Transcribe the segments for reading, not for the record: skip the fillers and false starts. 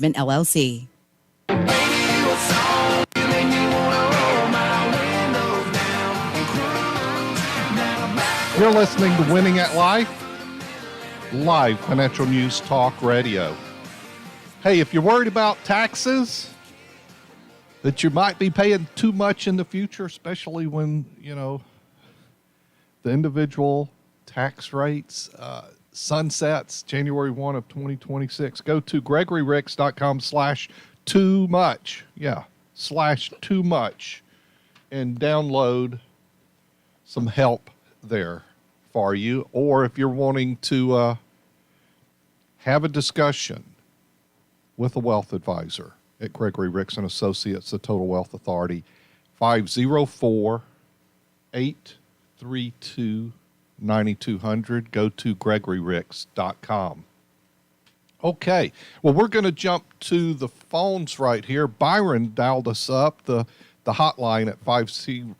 LLC. You're listening to Winning at Life, live financial news talk radio. Hey, if you're worried about taxes, that you might be paying too much in the future, especially when, the individual tax rates sunsets January 1 of 2026, go to GregoryRicks.com/too much. Yeah, /too much, and download some help there for you. Or if you're wanting to have a discussion with a wealth advisor at Gregory Ricks and Associates, the Total Wealth Authority, 504-832-9200. Go to GregoryRicks.com. Okay, well, we're going to jump to the phones right here. Byron dialed us up, the hotline at 5C.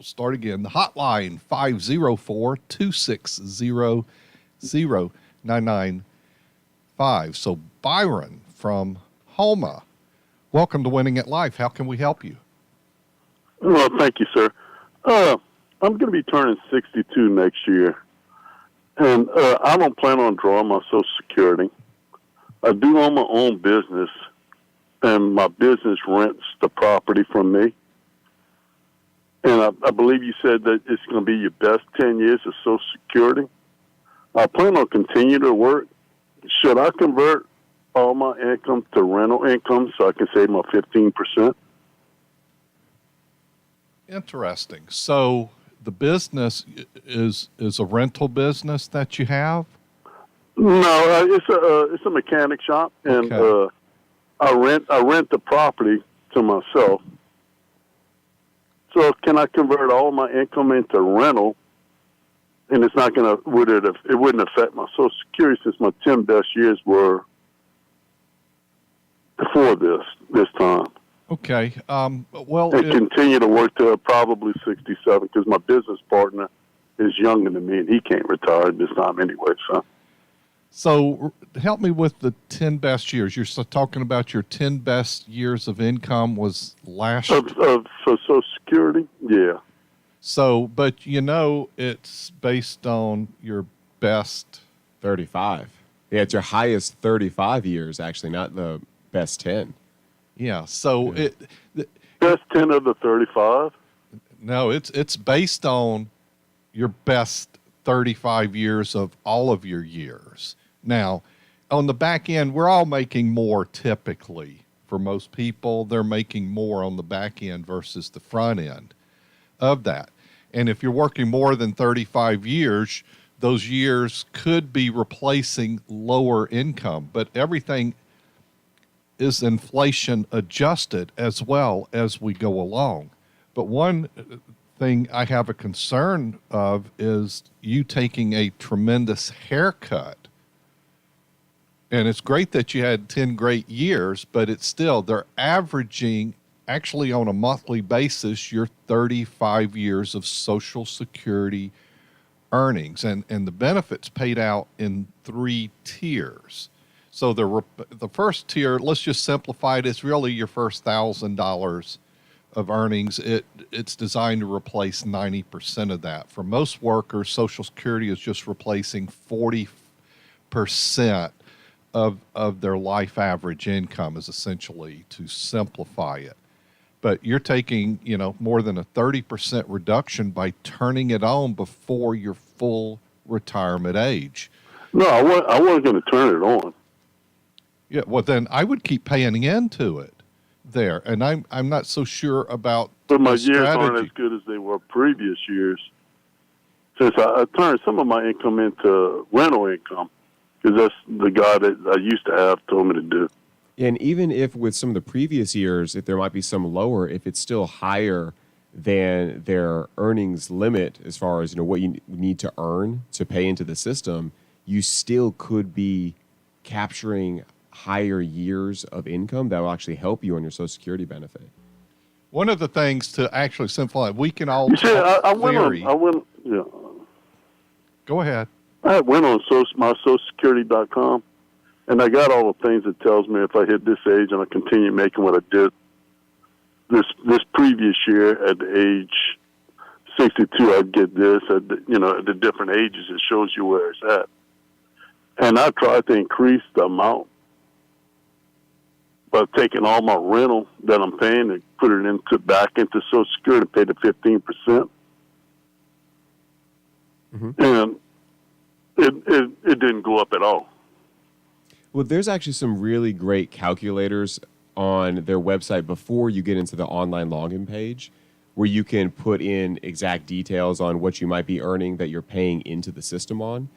Start again. The hotline, 504-260-0995. So Byron from Homa, welcome to Winning at Life. How can we help you? Well, thank you, sir. I'm going to be turning 62 next year, and I don't plan on drawing my Social Security. I do own my own business, and my business rents the property from me. And I believe you said that it's going to be your best 10 years of Social Security. I plan on continuing to work. Should I convert all my income to rental income so I can save my 15%? Interesting. So the business is a rental business that you have? No, it's a mechanic shop, and Okay. I rent the property to myself. So can I convert all my income into rental, and it's not going to it wouldn't affect my Social Security since my 10 best years were before this time. Okay. And continue to work to probably 67 because my business partner is younger than me and he can't retire at this time anyway. So help me with the 10 best years. You're still talking about your 10 best years of income was last For Social Security, yeah. So, but it's based on your best 35. Yeah, it's your highest 35 years, actually, not the best 10. Yeah. So best 10 of the 35? No, it's based on your best 35 years of all of your years. Now, on the back end, we're all making more typically. For most people, they're making more on the back end versus the front end of that. And if you're working more than 35 years, those years could be replacing lower income, but everything is inflation adjusted as well as we go along. But one thing I have a concern of is you taking a tremendous haircut. And it's great that you had 10 great years, but it's still, they're averaging actually on a monthly basis your 35 years of Social Security earnings, and the benefits paid out in 3 tiers. So the first tier, let's just simplify it, it's really your first $1,000 of earnings. It's designed to replace 90% of that. For most workers, Social Security is just replacing 40% of their life average income, is essentially to simplify it. But you're taking, more than a 30% reduction by turning it on before your full retirement age. No, I wasn't going to turn it on. Yeah, well then I would keep paying into it there, and I'm not so sure about. But my years aren't as good as they were previous years, since I turned some of my income into rental income, because that's the guy that I used to have told me to do. And even if with some of the previous years, if there might be some lower, if it's still higher than their earnings limit as far as what you need to earn to pay into the system, you still could be capturing higher years of income that will actually help you on your Social Security benefit. One of the things to actually simplify, we can all I went, Go ahead. I went on my SocialSecurity.com, And I got all the things that tells me if I hit this age and I continue making what I did this previous year at the age 62, I'd get this. At the different ages, it shows you where it's at. And I tried to increase the amount by taking all my rental that I'm paying and put it back into Social Security, pay the 15%. And it didn't go up at all. Well, there's actually some really great calculators on their website before you get into the online login page where you can put in exact details on what you might be earning that you're paying into the system on.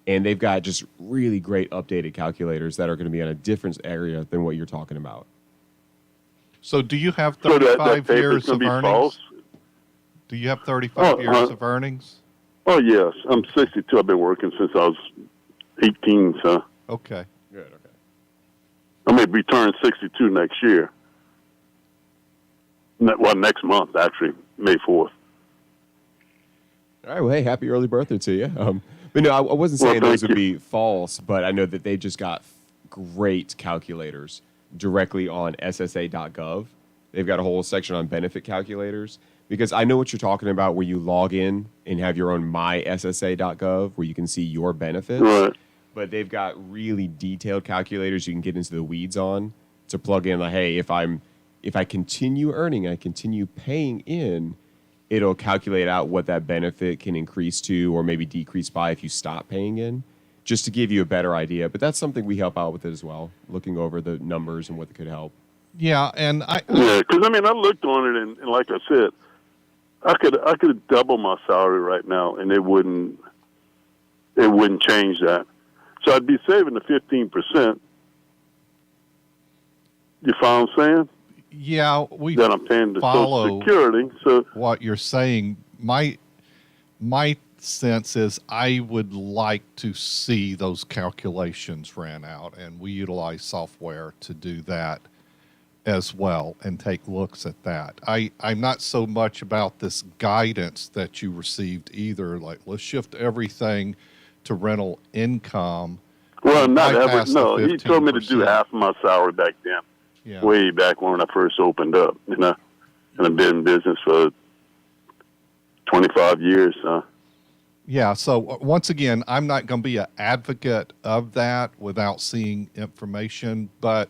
And they've got just really great updated calculators that are going to be on a different area than what you're talking about. So do you have So 35 years of earnings? False? Do you have 35 years of earnings? Oh, yes. I'm 62. I've been working since I was 18, so. Okay. Good, okay. I may be turning 62 next year. Well, next month, actually, May 4th. All right. Well, hey, happy early birthday to you. But no, I wasn't saying those would be false, but I know that they just got great calculators directly on SSA.gov. They've got a whole section on benefit calculators because I know what you're talking about where you log in and have your own myssa.gov where you can see your benefits. Right. But they've got really detailed calculators you can get into the weeds on to plug in like, hey, if I continue earning, I continue paying in, it'll calculate out what that benefit can increase to or maybe decrease by if you stop paying in, just to give you a better idea. But that's something we help out with it as well, looking over the numbers and what could help. Yeah, and because I looked on it, and like I said, I could double my salary right now, and it wouldn't change that. So I'd be saving the 15%. You follow what I'm saying? yeah, we That I'm paying to follow Social Security. So what you're saying. My sense is I would like to see those calculations ran out, and we utilize software to do that as well and take looks at that. I'm not so much about this guidance that you received either, like let's shift everything to rental income. well, not ever. bypass the No, he told me to do 15%. half of my salary back then. Yeah. Way back when I first opened up, and I've been in business for 25 years. Yeah, so once again, I'm not going to be an advocate of that without seeing information, but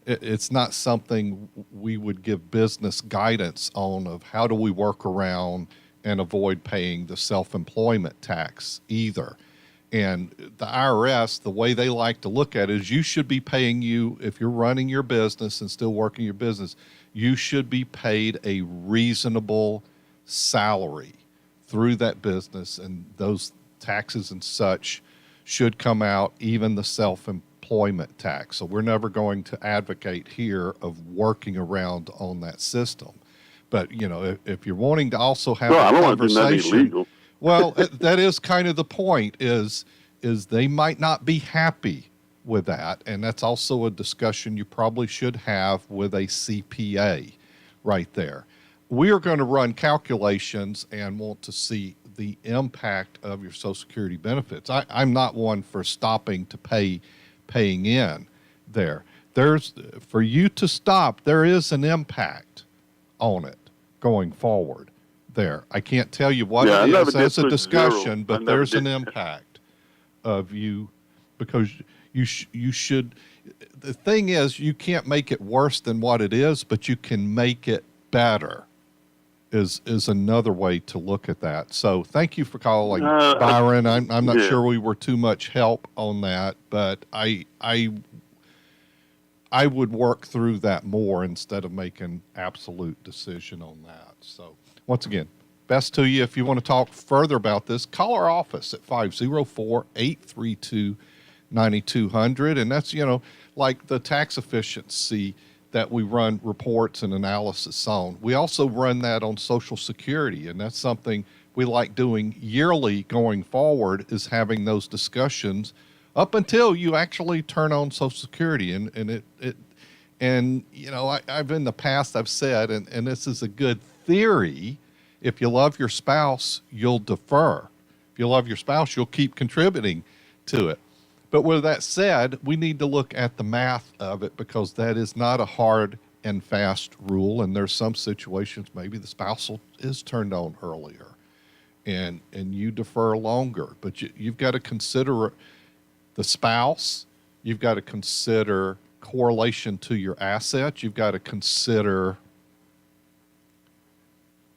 it's not something we would give business guidance on of how do we work around and avoid paying the self-employment tax either. And the IRS, the way they like to look at it is you should be paying if you're running your business and still working your business, you should be paid a reasonable salary through that business, and those taxes and such should come out, even the self-employment tax. So we're never going to advocate here of working around on that system. But, if you're wanting to also have I a don't want to do nothing conversation, illegal. well, that is kind of the point is they might not be happy with that. And that's also a discussion you probably should have with a CPA right there. We are going to run calculations and want to see the impact of your Social Security benefits. I'm not one for stopping to paying in there. For you to stop, there is an impact on it going forward there. I can't tell you what it is as a discussion, but there's an impact of you because you should. The thing is, you can't make it worse than what it is, but you can make it better. Is another way to look at that. So thank you for calling, Byron. I'm not sure we were too much help on that, but I would work through that more instead of making absolute decision on that. So once again, best to you. If you want to talk further about this, call our office at 504-832-9200. And that's, like the tax efficiency that we run reports and analysis on. We also run that on Social Security, and that's something we like doing yearly going forward is having those discussions up until you actually turn on Social Security. I've in the past, I've said, and this is a good theory, if you love your spouse, you'll defer. If you love your spouse, you'll keep contributing to it. But with that said, we need to look at the math of it because that is not a hard and fast rule. And there's some situations maybe the spousal is turned on earlier and you defer longer. But you've got to consider the spouse. You've got to consider correlation to your assets. You've got to consider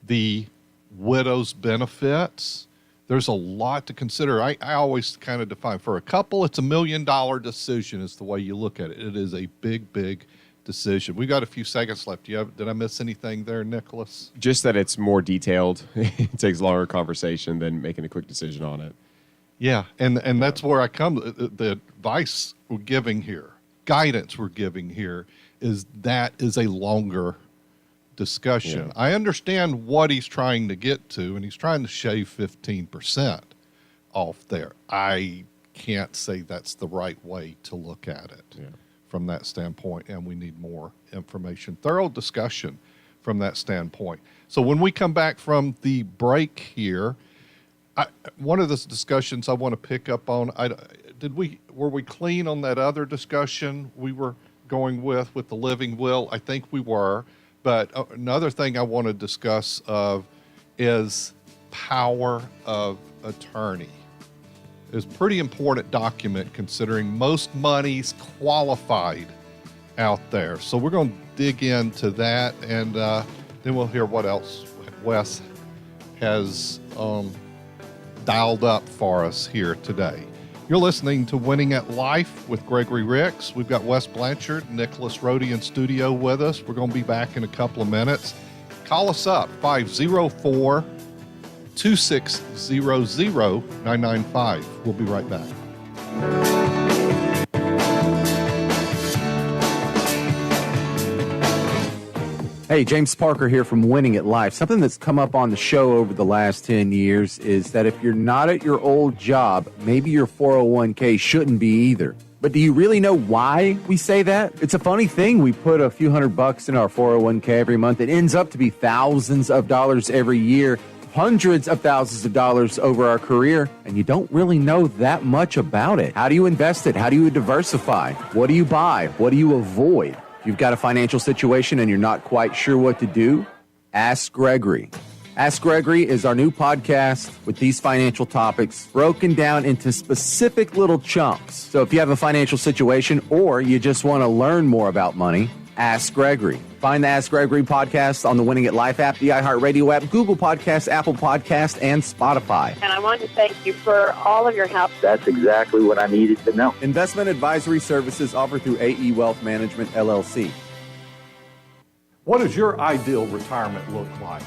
the widow's benefits. There's a lot to consider. I always kind of define for a couple, it's $1 million decision is the way you look at it. It is a big, big decision. We've got a few seconds left. Did I miss anything there, Nicholas? Just that it's more detailed. It takes longer conversation than making a quick decision on it. Yeah, and that's where I come. The advice we're giving here, guidance we're giving here, is a longer discussion. Yeah. I understand what he's trying to get to, and he's trying to shave 15% off there. I can't say that's the right way to look at it from that standpoint, and we need more information, thorough discussion from that standpoint. So when we come back from the break here, one of the discussions I want to pick up on, were we clean on that other discussion we were going with the living will? I think we were. But another thing I want to discuss is power of attorney. It's a pretty important document considering most money's qualified out there. So we're going to dig into that, and then we'll hear what else Wes has dialed up for us here today. You're listening to Winning at Life with Gregory Ricks. We've got Wes Blanchard, Nicholas Rohde in studio with us. We're going to be back in a couple of minutes. Call us up, 504-2600-995. We'll be right back. Hey, James Parker here from Winning at Life. Something that's come up on the show over the last 10 years is that if you're not at your old job, maybe your 401k shouldn't be either. But do you really know why we say that? It's a funny thing. We put a few $100 in our 401k every month. It ends up to be thousands of dollars every year, hundreds of thousands of dollars over our career, and you don't really know that much about it. How do you invest it? How do you diversify? What do you buy? What do you avoid? You've got a financial situation and you're not quite sure what to do? Ask Gregory. Ask Gregory is our new podcast with these financial topics broken down into specific little chunks. So if you have a financial situation or you just want to learn more about money, Ask Gregory. Find the Ask Gregory podcast on the Winning at Life app, the iHeartRadio app, Google Podcasts, Apple Podcasts, and Spotify. And I want to thank you for all of your help. That's exactly what I needed to know. Investment advisory services offered through AE Wealth Management, LLC. What does your ideal retirement look like?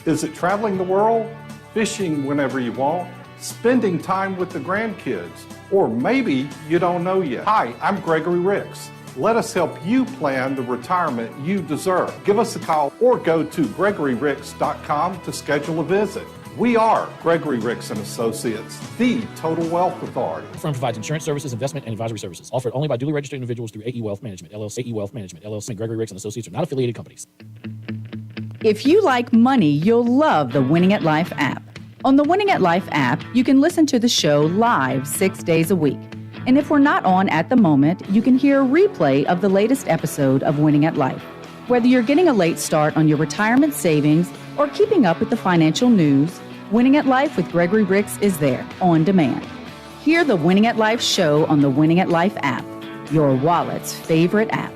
Is it traveling the world, fishing whenever you want, spending time with the grandkids, or maybe you don't know yet? Hi, I'm Gregory Ricks. Let us help you plan the retirement you deserve. Give us a call or go to GregoryRicks.com to schedule a visit. We are Gregory Ricks & Associates, the Total Wealth Authority. The firm provides insurance services, investment, and advisory services. Offered only by duly registered individuals through AE Wealth Management, LLC. AE Wealth Management, LLC. And Gregory Ricks & Associates are not affiliated companies. If you like money, you'll love the Winning at Life app. On the Winning at Life app, you can listen to the show live 6 days a week. And if we're not on at the moment, you can hear a replay of the latest episode of Winning at Life. Whether you're getting a late start on your retirement savings or keeping up with the financial news, Winning at Life with Gregory Ricks is there on demand. Hear the Winning at Life show on the Winning at Life app, your wallet's favorite app.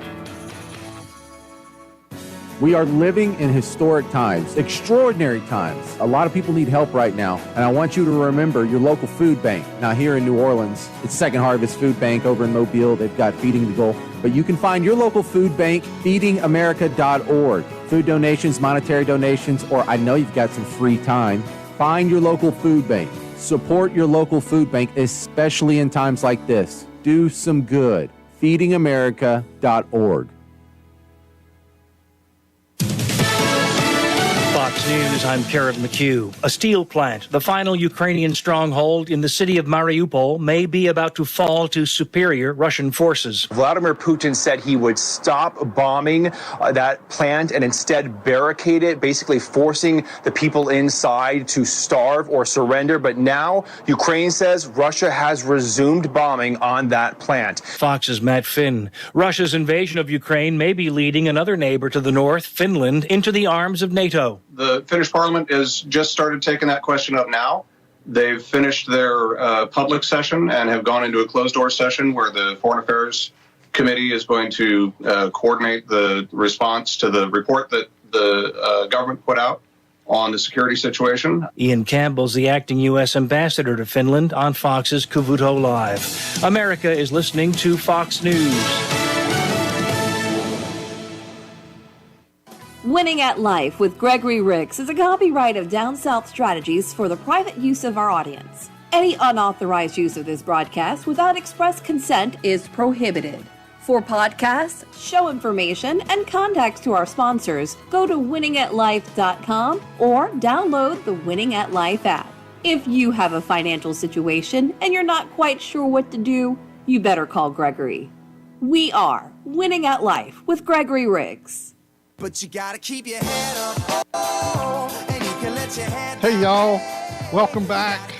We are living in historic times, extraordinary times. A lot of people need help right now, and I want you to remember your local food bank. Now, here in New Orleans, it's Second Harvest Food Bank. Over in Mobile, they've got Feeding the Goal. But you can find your local food bank, feedingamerica.org. Food donations, monetary donations, or I know you've got some free time. Find your local food bank. Support your local food bank, especially in times like this. Do some good. feedingamerica.org. Fox News, I'm Garrett McHugh. A steel plant, the final Ukrainian stronghold in the city of Mariupol, may be about to fall to superior Russian forces. Vladimir Putin said he would stop bombing that plant and instead barricade it, basically forcing the people inside to starve or surrender. But now Ukraine says Russia has resumed bombing on that plant. Fox's Matt Finn. Russia's invasion of Ukraine may be leading another neighbor to the north, Finland, into the arms of NATO. The Finnish parliament has just started taking that question up now. They've finished their public session and have gone into a closed-door session where the Foreign Affairs Committee is going to coordinate the response to the report that the government put out on the security situation. Ian Campbell's the acting U.S. ambassador to Finland on Fox's Kuvuto Live. America is listening to Fox News. Winning at Life with Gregory Ricks is a copyright of Down South Strategies for the private use of our audience. Any unauthorized use of this broadcast without express consent is prohibited. For podcasts, show information, and contacts to our sponsors, go to winningatlife.com or download the Winning at Life app. If you have a financial situation and you're not quite sure what to do, you better call Gregory. We are Winning at Life with Gregory Riggs. But you gotta keep your head up, and you can let your head Hey, y'all. Welcome back.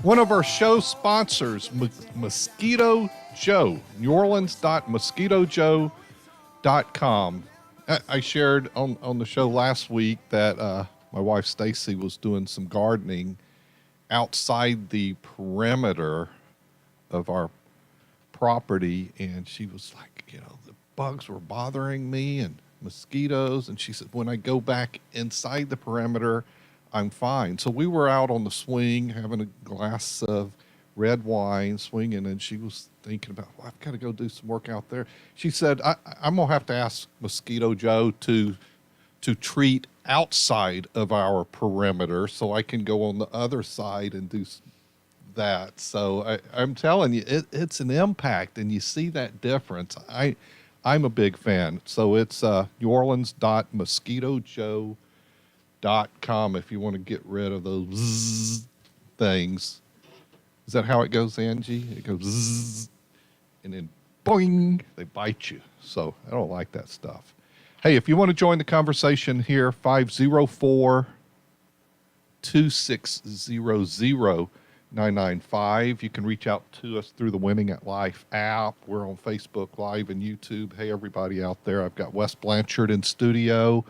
One of our show sponsors, Mosquito Joe, neworleans.mosquitojoe.com. I shared on the show last week that my wife Stacy was doing some gardening outside the perimeter of our property, and she was like, the bugs were bothering me and mosquitoes, and she said, when I go back inside the perimeter, I'm fine. So we were out on the swing having a glass of red wine, swinging, and she was thinking about, I've got to go do some work out there. She said, I'm going to have to ask Mosquito Joe to treat outside of our perimeter so I can go on the other side and do that. So I'm telling you, it's an impact, and you see that difference. I'm a big fan. So it's neworleans.mosquitojoe.com if you want to get rid of those things. Is that how it goes, Angie? It goes zzz, and then boing, they bite you. So I don't like that stuff. Hey, if you want to join the conversation here, 504-260-0995. You can reach out to us through the Winning at Life app. We're on Facebook Live and YouTube. Hey, everybody out there. I've got Wes Blanchard in studio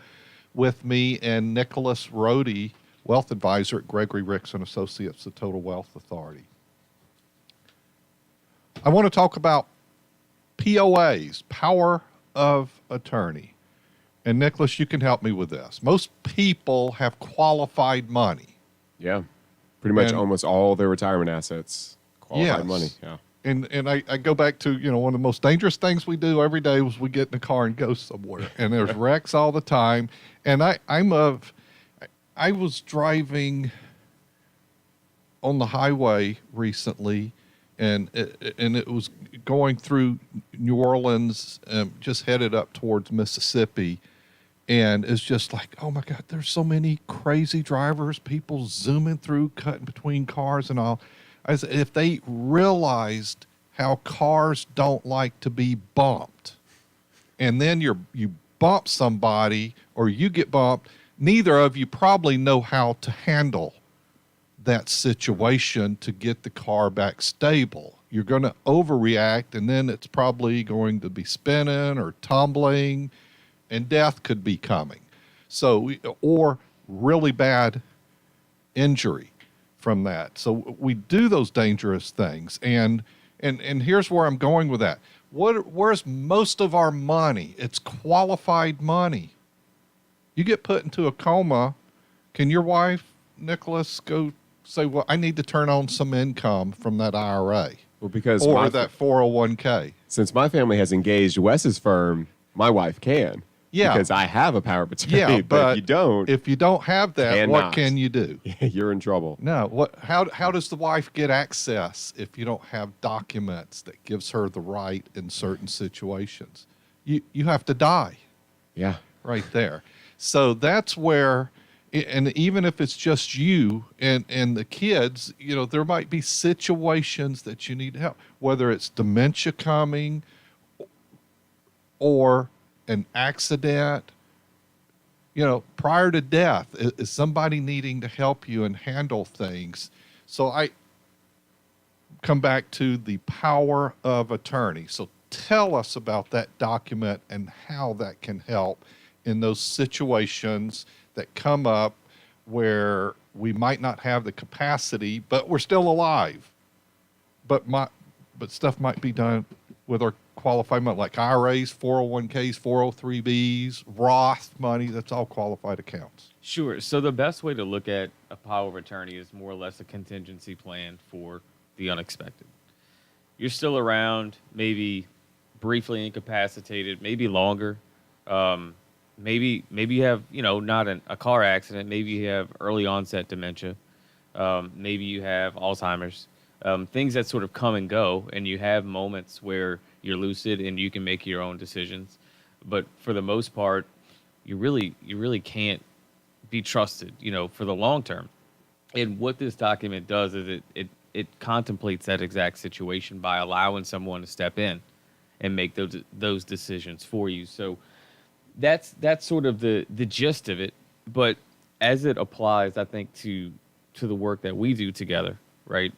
with me and Nicholas Rohde, wealth advisor at Gregory Ricks and Associates, the Total Wealth Authority. I want to talk about POAs, power of attorney. And Nicholas, you can help me with this. Most people have qualified money. Yeah. Pretty much almost all their retirement assets, qualified money. Yeah. And I go back to, one of the most dangerous things we do every day was we get in the car and go somewhere. And there's wrecks all the time. And I was driving on the highway recently, and it was going through New Orleans, just headed up towards Mississippi. And it's just like, oh my God, there's so many crazy drivers, people zooming through, cutting between cars and all. As if they realized how cars don't like to be bumped. And then you bump somebody or you get bumped, neither of you probably know how to handle that situation to get the car back stable. You're going to overreact, and then it's probably going to be spinning or tumbling, and death could be coming. So, or really bad injury from that. So we do those dangerous things. And here's where I'm going with that. Where's most of our money? It's qualified money. You get put into a coma. Can your wife, Nicholas, go say, well, I need to turn on some income from that IRA? Well, because or that 401k. Since my family has engaged Wes's firm, my wife can. Yeah. Because I have a power of attorney, yeah, but if you don't have that, what can you do? You're in trouble. No. How does the wife get access if you don't have documents that gives her the right in certain situations? You have to die. Yeah. Right there. So that's where, and even if it's just you and the kids, there might be situations that you need help, whether it's dementia coming or an accident, prior to death, is somebody needing to help you and handle things. So I come back to the power of attorney. So tell us about that document and how that can help in those situations that come up where we might not have the capacity, but we're still alive. But stuff might be done with our qualified money, like IRAs, 401ks, 403bs, Roth money. That's all qualified accounts. Sure. So the best way to look at a power of attorney is more or less a contingency plan for the unexpected. You're still around, maybe briefly incapacitated, maybe longer. Maybe you have, not a car accident. Maybe you have early onset dementia. Maybe you have Alzheimer's. Things that sort of come and go, and you have moments where you're lucid and you can make your own decisions. But for the most part, you really can't be trusted, for the long term. And what this document does is it contemplates that exact situation by allowing someone to step in and make those decisions for you. So that's sort of the gist of it. But as it applies, I think, to the work that we do together, right?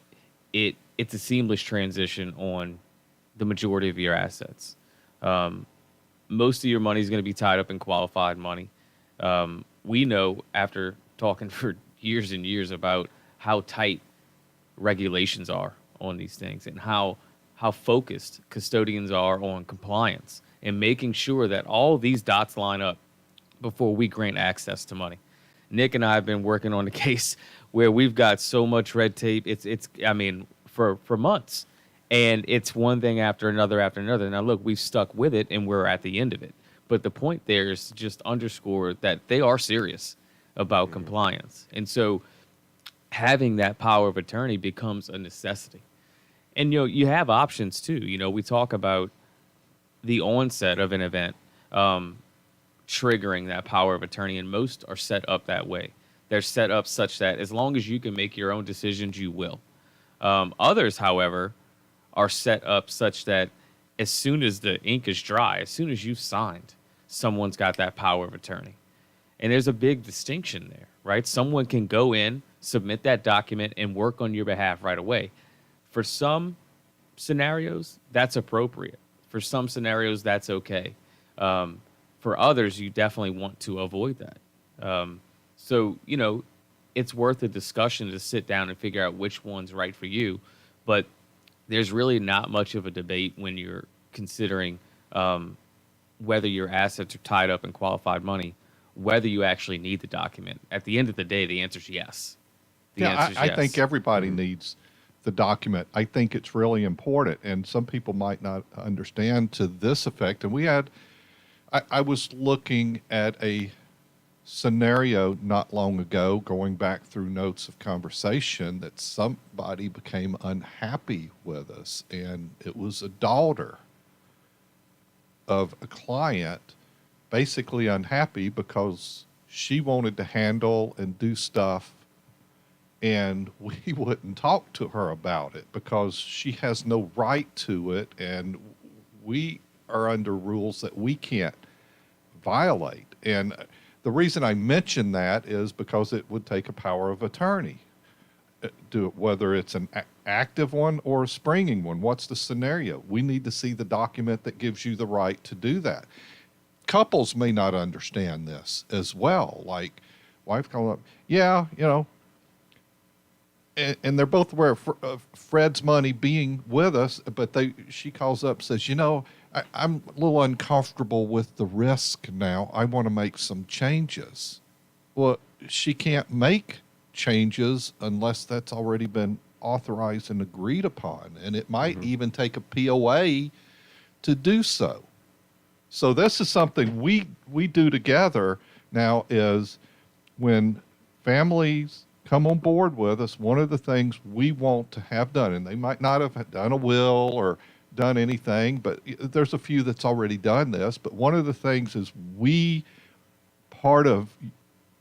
It's a seamless transition on the majority of your assets. Most of your money is going to be tied up in qualified money. We know, after talking for years and years, about how tight regulations are on these things and how focused custodians are on compliance and making sure that all these dots line up before we grant access to money. Nick and I have been working on a case where we've got so much red tape. It's for months, and it's one thing after another after another. Now, look, we've stuck with it, and we're at the end of it. But the point there is to just underscore that they are serious about compliance. And so having that power of attorney becomes a necessity. And, you have options too. We talk about the onset of an event triggering that power of attorney, and most are set up that way. They're set up such that as long as you can make your own decisions, you will. Others, however, are set up such that as soon as the ink is dry, as soon as you've signed, someone's got that power of attorney. And there's a big distinction there, right? Someone can go in, submit that document, and work on your behalf right away. For some scenarios, that's appropriate. For some scenarios, that's okay. For others, you definitely want to avoid that. So, it's worth a discussion to sit down and figure out which one's right for you. But there's really not much of a debate when you're considering whether your assets are tied up in qualified money, whether you actually need the document. At the end of the day, the answer is yes. I think everybody needs the document. I think it's really important, and some people might not understand to this effect. And I was looking at a scenario not long ago, going back through notes of conversation, that somebody became unhappy with us, and it was a daughter of a client, basically unhappy because she wanted to handle and do stuff, and we wouldn't talk to her about it because she has no right to it, and we are under rules that we can't violate. And the reason I mention that is because it would take a power of attorney, whether it's an active one or a springing one. What's the scenario? We need to see the document that gives you the right to do that. Couples may not understand this as well. Like, wife calling up, and they're both aware of Fred's money being with us, but she calls up and says, I'm a little uncomfortable with the risk now. I want to make some changes. Well, she can't make changes unless that's already been authorized and agreed upon. And it might even take a POA to do so. So this is something we do together now, is when families come on board with us, one of the things we want to have done, and they might not have done a will or done anything, but there's a few that's already done this. But one of the things is part of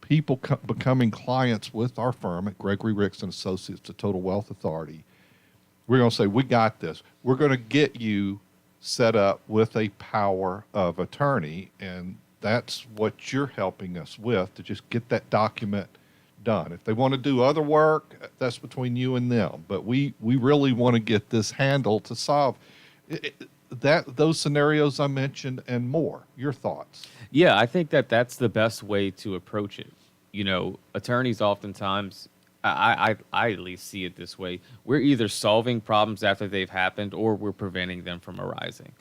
people becoming clients with our firm at Gregory Ricks and Associates, the Total Wealth Authority, we're going to say, we got this. We're going to get you set up with a power of attorney, and that's what you're helping us with, to just get that document done. If they want to do other work, that's between you and them. But we really want to get this handled to solve those scenarios I mentioned and more. Your thoughts? Yeah, I think that's the best way to approach it. You know, attorneys oftentimes, I at least see it this way. We're either solving problems after they've happened, or we're preventing them from arising.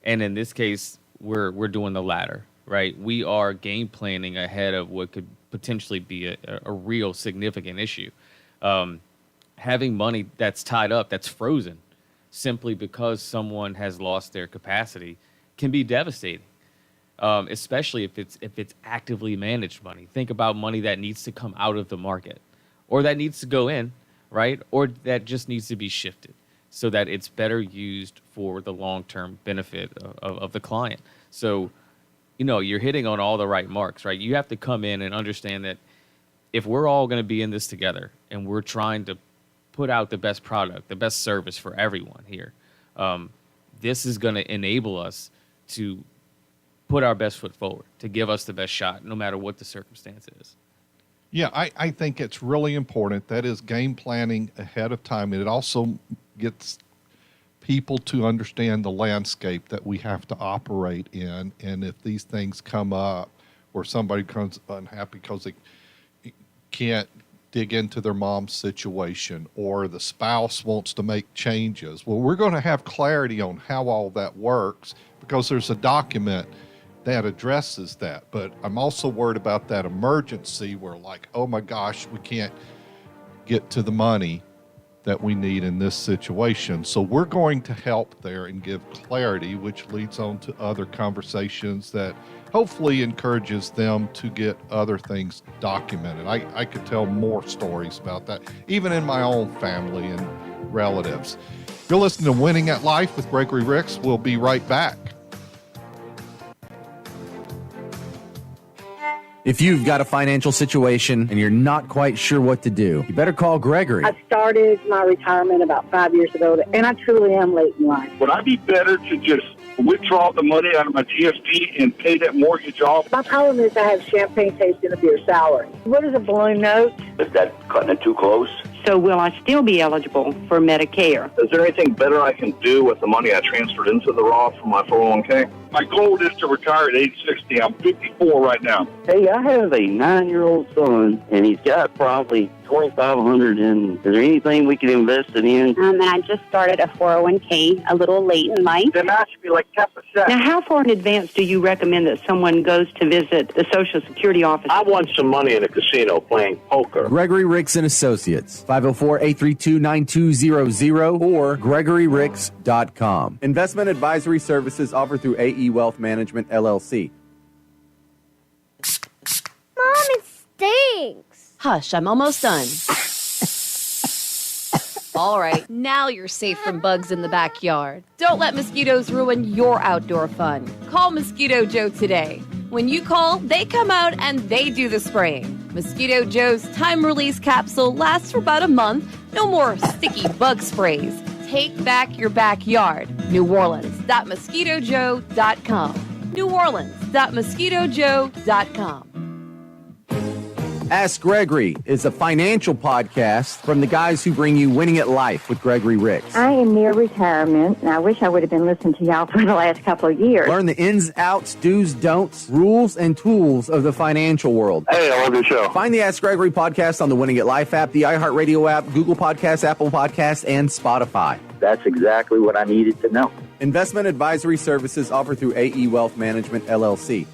And in this case, we're doing the latter, right? We are game planning ahead of what could potentially be a real significant issue. Having money that's tied up, that's frozen, simply because someone has lost their capacity, can be devastating. Especially if it's actively managed money. Think about money that needs to come out of the market, or that needs to go in, right? Or that just needs to be shifted so that it's better used for the long-term benefit of the client. So, you know, you're hitting on all the right marks, right? You have to come in and understand that if we're all going to be in this together and we're trying to put out the best product, the best service for everyone here, this is going to enable us to put our best foot forward, to give us the best shot, no matter what the circumstance is. Yeah, I think it's really important. That is game planning ahead of time. And it also gets people to understand the landscape that we have to operate in. And if these things come up, or somebody becomes unhappy because they can't dig into their mom's situation, or the spouse wants to make changes, well, we're going to have clarity on how all that works, because there's a document that addresses that. But I'm also worried about that emergency where, like, oh my gosh, we can't get to the money that we need in this situation. So we're going to help there and give clarity, which leads on to other conversations that hopefully encourages them to get other things documented. I could tell more stories about that, even in my own family and relatives. You're listening to Winning at Life with Gregory Ricks. We'll be right back. If you've got a financial situation and you're not quite sure what to do, you better call Gregory. I started my retirement about 5 years ago, and I truly am late in life. Would I be better to just withdraw the money out of my TSP and pay that mortgage off? My problem is I have champagne tasting of your salary. What is a balloon note? Is that cutting it too close? So will I still be eligible for Medicare? Is there anything better I can do with the money I transferred into the Roth from my 401k? My goal is to retire at age 60. I'm 54 right now. Hey, I have a 9-year-old son, and he's got probably $2,500 in. Is there anything we can invest it in? And I just started a 401k a little late in life. Then that should be like 10%. Now, how far in advance do you recommend that someone goes to visit the Social Security office? I want some money in a casino playing poker. Gregory Ricks and Associates, 504-832-9200 or GregoryRicks.com. Investment advisory services offered through AE Wealth Management, LLC. Mom, it stinks. Hush, I'm almost done. All right, now you're safe from bugs in the backyard. Don't let mosquitoes ruin your outdoor fun. Call Mosquito Joe today. When you call, they come out and they do the spraying. Mosquito Joe's time-release capsule lasts for about a month. No more sticky bug sprays. Take back your backyard. NewOrleans.MosquitoJoe.com. NewOrleans.MosquitoJoe.com. Ask Gregory is a financial podcast from the guys who bring you Winning at Life with Gregory Ricks. I am near retirement, and I wish I would have been listening to y'all for the last couple of years. Learn the ins, outs, do's, don'ts, rules, and tools of the financial world. Hey, I love your show. Find the Ask Gregory podcast on the Winning at Life app, the iHeartRadio app, Google Podcasts, Apple Podcasts, and Spotify. That's exactly what I needed to know. Investment advisory services offered through AE Wealth Management, LLC.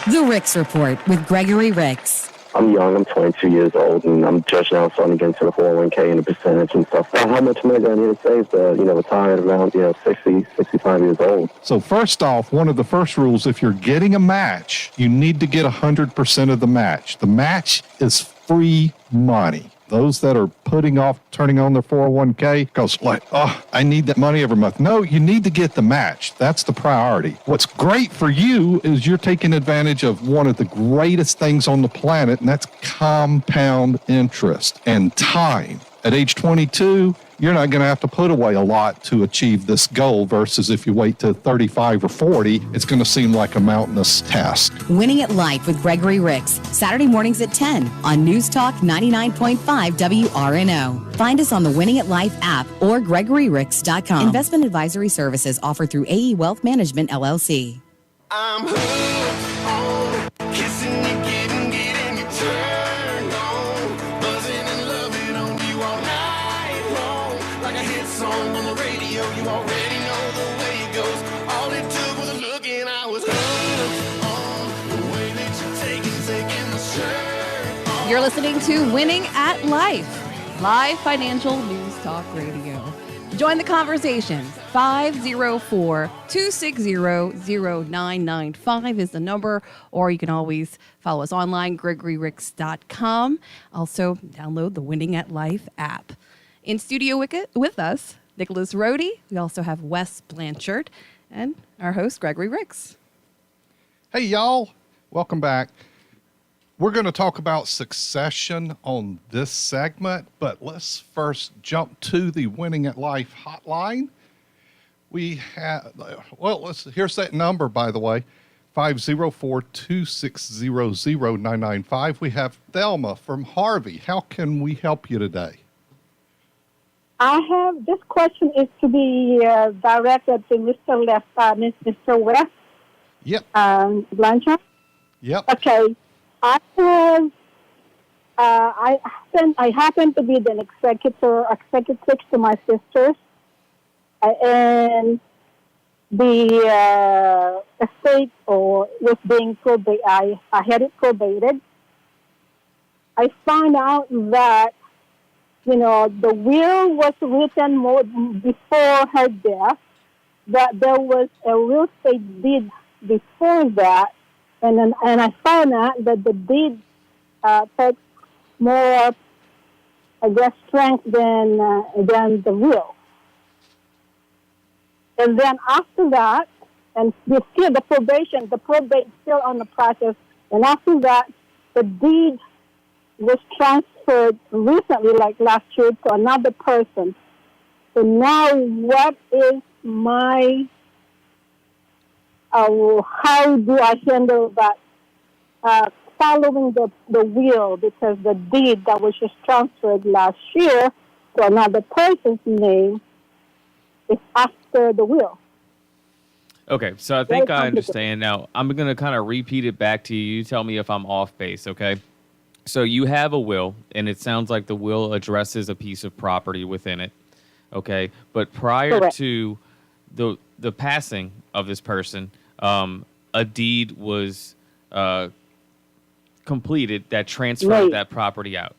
The Ricks Report with Gregory Ricks. I'm young, I'm 22 years old, and I'm just now starting to get into the 401k and the percentage and stuff. How much money do I need to save to, retire at around, 60, 65 years old? So first off, one of the first rules, if you're getting a match, you need to get 100% of the match. The match is free money. those that are putting off turning on their 401k because like, oh, I need that money every month. No, you need to get the match. That's the priority. What's great for you is you're taking advantage of one of the greatest things on the planet, and that's compound interest and time. At age 22, you're not going to have to put away a lot to achieve this goal versus if you wait to 35 or 40, it's going to seem like a mountainous task. Winning at Life with Gregory Ricks, Saturday mornings at 10 on News Talk 99.5 WRNO. Find us on the Winning at Life app or GregoryRicks.com. Investment advisory services offered through AE Wealth Management, LLC. I'm hooked on kissing you, getting you turned on, buzzing and loving on you all night long. Like a hit song on the radio, you already know the way it goes. All it took was a look and I was hooked on the way that you taking the shirt off. You're listening to Winning at Life, live financial news talk radio. Join the conversation. 504-260-0995 is the number, or you can always follow us online, GregoryRicks.com. Also, download the Winning at Life app. In studio with us, Nicholas Rohde. We also have Wes Blanchard and our host, Gregory Ricks. Hey, y'all. Welcome back. We're going to talk about succession on this segment, but let's first jump to the Winning at Life hotline. We have, here's that number, by the way, 504-260-0995. We have Thelma from Harvey. How can we help you today? This question is to be directed to Mr. West. Yep. Blanchard. Yep. Okay. I happen to be the executive to my sisters, and the estate was being probated. I had it probated. I found out that the will was written more before her death. That there was a real estate deed before that. And I found out that the deed takes more, strength than the will. And then after that, and you see the probate still on the process. And after that, the deed was transferred recently, like last year, to another person. So now, what is my how do I handle that following the will, because the deed that was just transferred last year to another person's name is after the will. Okay, so I think I understand now. I'm going to kind of repeat it back to you. You tell me if I'm off base, okay? So you have a will, and it sounds like the will addresses a piece of property within it, okay? But prior to the passing of this person, a deed was completed that transferred that property out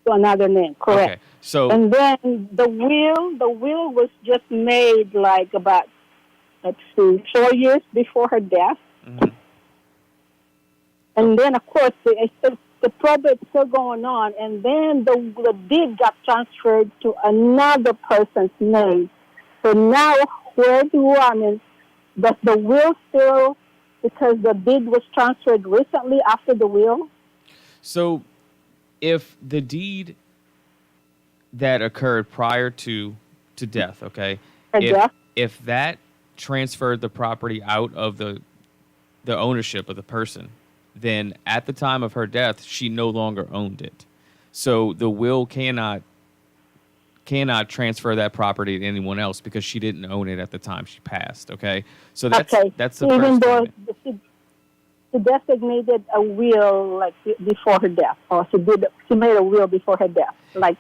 to another name. Correct. Okay, so and then the will was just made like about 4 years before her death. Mm-hmm. And then of course the probate is still going on, and then the deed got transferred to another person's name. So now does the will still, because the deed was transferred recently after the will? So if the deed that occurred prior to death, okay, if that transferred the property out of the ownership of the person, then at the time of her death, she no longer owned it. So the will cannot transfer that property to anyone else because she didn't own it at the time she passed, okay? So that's the first thing. Even though she designated a will like before her death, or she made a will before her death, like.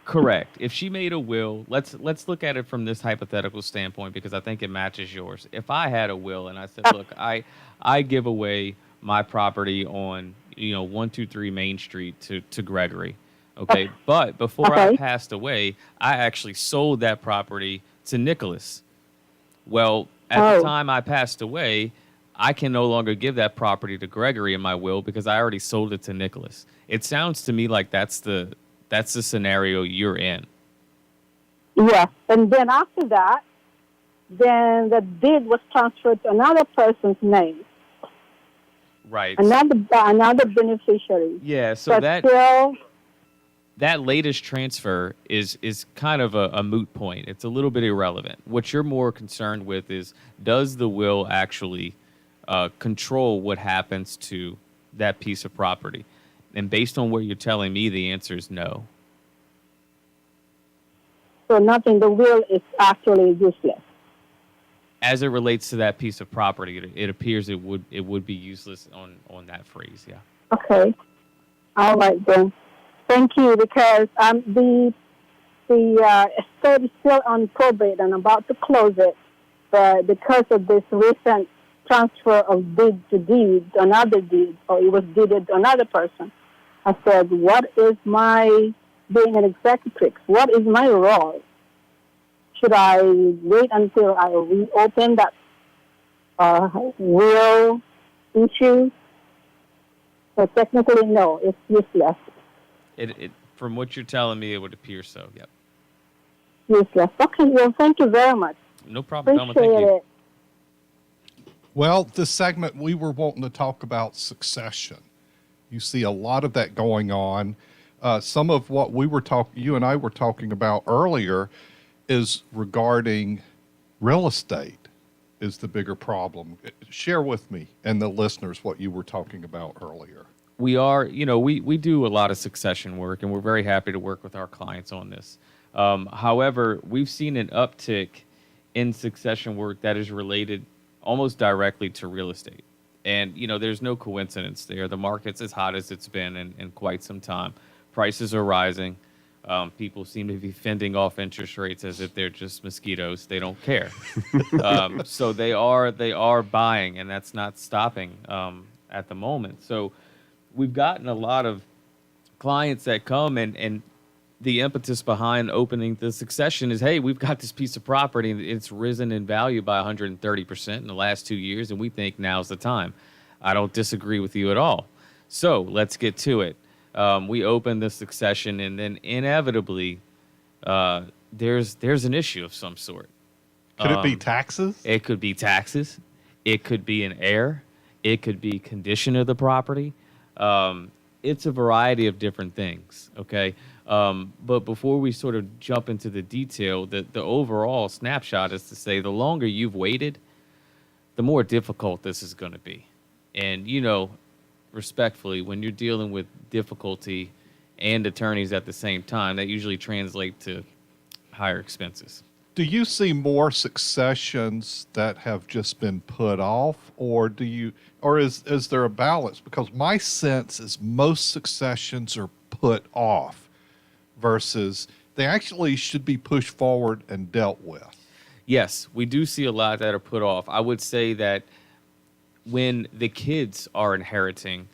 Correct. If she made a will, let's look at it from this hypothetical standpoint because I think it matches yours. If I had a will and I said, look, I give away my property on 123 Main Street to Gregory, okay? But before I passed away, I actually sold that property to Nicholas. Well, at the time I passed away, I can no longer give that property to Gregory in my will because I already sold it to Nicholas. It sounds to me like that's the scenario you're in. Yeah, and then after that, then the deed was transferred to another person's name, Right. another beneficiary. Yeah, so But still, that latest transfer is kind of a moot point. It's a little bit irrelevant. What you're more concerned with is, does the will actually control what happens to that piece of property? And based on what you're telling me, the answer is no. so nothing. The will is actually useless. As it relates to that piece of property, it appears it would be useless on that phrase. Yeah. Okay. All right then. Thank you, because the estate is still on probate and about to close it, but because of this recent transfer of deed to deed, another deed, or it was deeded to another person, I said, what is my, being an executrix, what is my role? Should I wait until I reopen that will issue? So technically, no, it's useless. It from what you're telling me, it would appear so. Yep. Useless. Okay, well, thank you very much. No problem, Thelma. Appreciate Thank you. it. Well, this segment, we were wanting to talk about succession. You see a lot of that going on. Some of what you and I were talking about earlier is regarding real estate is the bigger problem. Share with me and the listeners what you were talking about earlier. We are, we do a lot of succession work, and we're very happy to work with our clients on this. However, we've seen an uptick in succession work that is related almost directly to real estate. And, there's no coincidence there. The market's as hot as it's been in quite some time. Prices are rising. People seem to be fending off interest rates as if they're just mosquitoes. They don't care. So they are buying, and that's not stopping at the moment. So we've gotten a lot of clients that come, and the impetus behind opening the succession is, hey, we've got this piece of property and it's risen in value by 130% in the last 2 years, and we think now's the time. I don't disagree with you at all. So let's get to it. We open the succession, and then inevitably there's an issue of some sort. Could it be taxes? It could be taxes. It could be an heir. It could be condition of the property. It's a variety of different things, okay? But before we sort of jump into the detail, the overall snapshot is to say the longer you've waited, the more difficult this is going to be. And, respectfully, when you're dealing with difficulty and attorneys at the same time, that usually translates to higher expenses. Do you see more successions that have just been put off, or is there a balance? Because my sense is most successions are put off versus they actually should be pushed forward and dealt with. Yes, we do see a lot that are put off. I would say that when the kids are inheriting,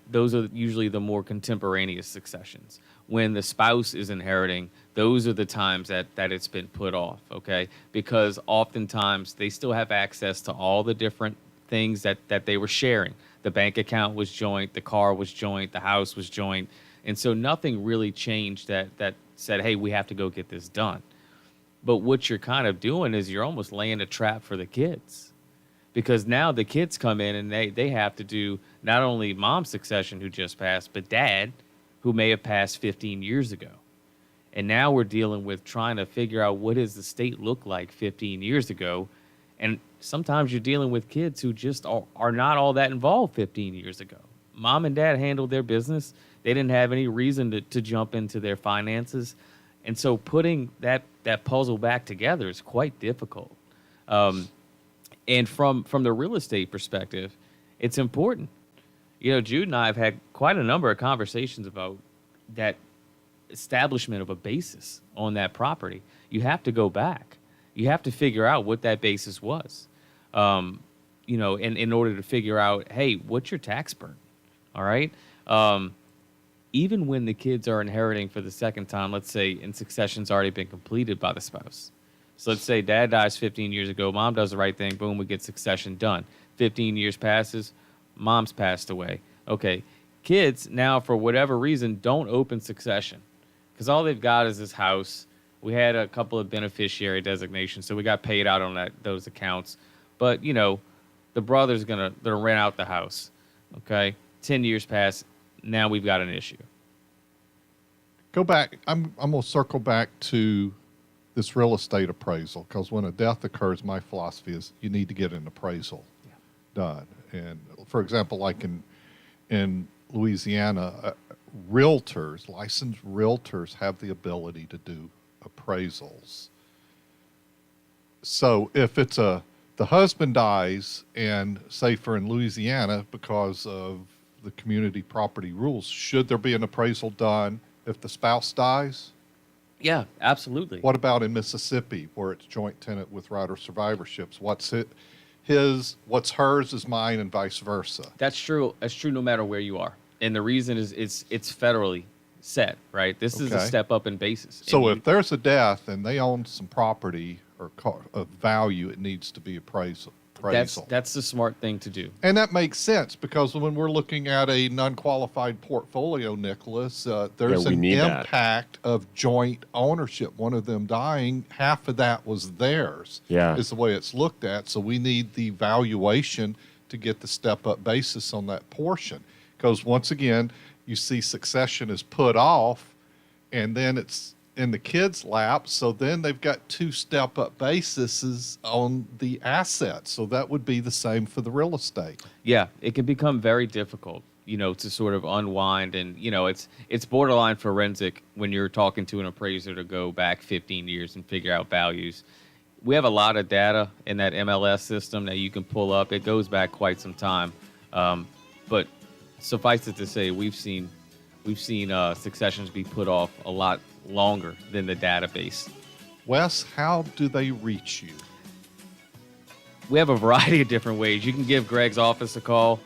those are usually the more contemporaneous successions. When the spouse is inheriting, those are the times that it's been put off, okay? Because oftentimes they still have access to all the different things that they were sharing. The bank account was joint, the car was joint, the house was joint. And so nothing really changed that said, hey, we have to go get this done. But what you're kind of doing is you're almost laying a trap for the kids. Because now the kids come in and they have to do not only mom's succession who just passed, but dad who may have passed 15 years ago. And now we're dealing with trying to figure out what does the state look like 15 years ago. And sometimes you're dealing with kids who just are not all that involved 15 years ago. Mom and dad handled their business. They didn't have any reason to jump into their finances. And so putting that puzzle back together is quite difficult. And from the real estate perspective, it's important. Jude and I have had quite a number of conversations about that establishment of a basis on that property. You have to go back. You have to figure out what that basis was, in order to figure out, hey, what's your tax burden? All right. Even when the kids are inheriting for the second time, let's say, and succession's already been completed by the spouse. So let's say dad dies 15 years ago, mom does the right thing, boom, we get succession done. 15 years passes, mom's passed away. Okay, kids now, for whatever reason, don't open succession because all they've got is this house. We had a couple of beneficiary designations, so we got paid out on those accounts. But, the brother's going to rent out the house. Okay, 10 years pass, now we've got an issue. Go back. I'm going to circle back to this real estate appraisal because when a death occurs, my philosophy is you need to get an appraisal done. And for example, like in Louisiana, licensed realtors have the ability to do appraisals. So if it's the husband dies and say in Louisiana, because of the community property rules, should there be an appraisal done if the spouse dies? Yeah, absolutely. What about in Mississippi where it's joint tenant with right of survivorships? What's hers is mine and vice versa. That's true. That's true no matter where you are. And the reason is it's federally set, right? This is a step up in basis. So if there's a death and they own some property or of value, it needs to be appraisal. That's the smart thing to do. And that makes sense because when we're looking at a non-qualified portfolio, Nicholas, there's an impact of joint ownership. One of them dying, half of that was theirs, is the way it's looked at. So we need the valuation to get the step-up basis on that portion. Because once again, you see succession is put off, and then it's in the kids' lap, so then they've got two step-up bases on the assets. So that would be the same for the real estate. Yeah, it can become very difficult, to sort of unwind. And, it's borderline forensic when you're talking to an appraiser to go back 15 years and figure out values. We have a lot of data in that MLS system that you can pull up. It goes back quite some time. But suffice it to say, we've seen successions be put off a lot longer than the database. Wes, how do they reach you? We have a variety of different ways. You can give Greg's office a call.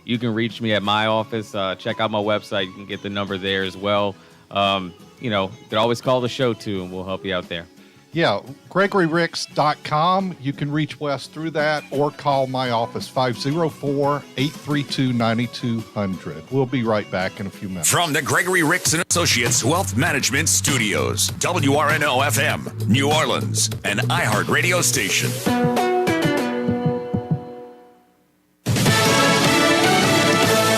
You can reach me at my office. Check out my website. You can get the number there as well. You can always call the show too, and we'll help you out there. Yeah, GregoryRicks.com. You can reach Wes through that or call my office, 504-832-9200. We'll be right back in a few minutes. From the Gregory Ricks & Associates Wealth Management Studios, WRNO-FM, New Orleans, an iHeart radio station.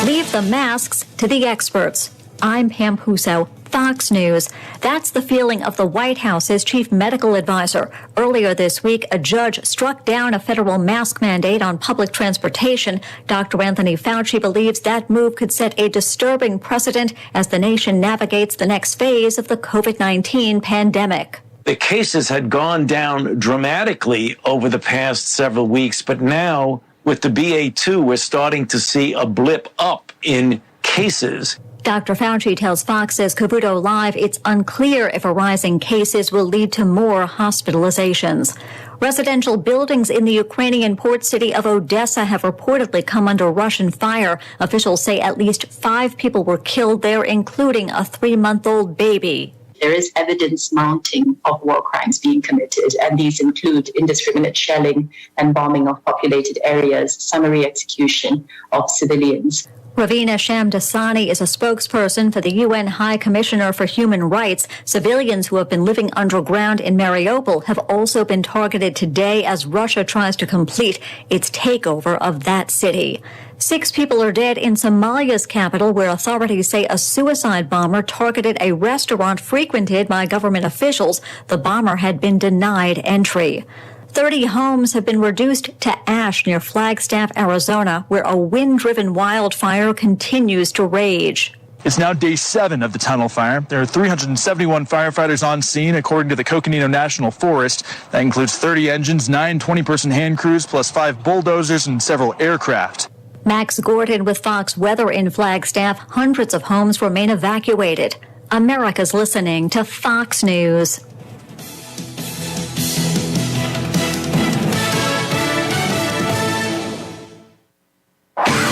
Leave the masks to the experts. I'm Pam Puso, Fox News. That's the feeling of the White House's chief medical advisor. Earlier this week, a judge struck down a federal mask mandate on public transportation. Dr. Anthony Fauci believes that move could set a disturbing precedent as the nation navigates the next phase of the COVID-19 pandemic. The cases had gone down dramatically over the past several weeks, but now with the BA2, we're starting to see a blip up in cases. Dr. Fauci tells Fox says Cavuto Live it's unclear if a rise in cases will lead to more hospitalizations. Residential buildings in the Ukrainian port city of Odessa have reportedly come under Russian fire. Officials say at least 5 people were killed there, including a 3-month-old baby. There is evidence mounting of war crimes being committed, and these include indiscriminate shelling and bombing of populated areas, summary execution of civilians. Ravina Shamdasani is a spokesperson for the UN High Commissioner for Human Rights. Civilians who have been living underground in Mariupol have also been targeted today as Russia tries to complete its takeover of that city. 6 people are dead in Somalia's capital, where authorities say a suicide bomber targeted a restaurant frequented by government officials. The bomber had been denied entry. 30 homes have been reduced to ash near Flagstaff, Arizona, where a wind-driven wildfire continues to rage. It's now day 7 of the tunnel fire. There are 371 firefighters on scene, according to the Coconino National Forest. That includes 30 engines, 9 20-person hand crews, plus 5 bulldozers and several aircraft. Max Gordon with Fox Weather in Flagstaff. Hundreds of homes remain evacuated. America's listening to Fox News.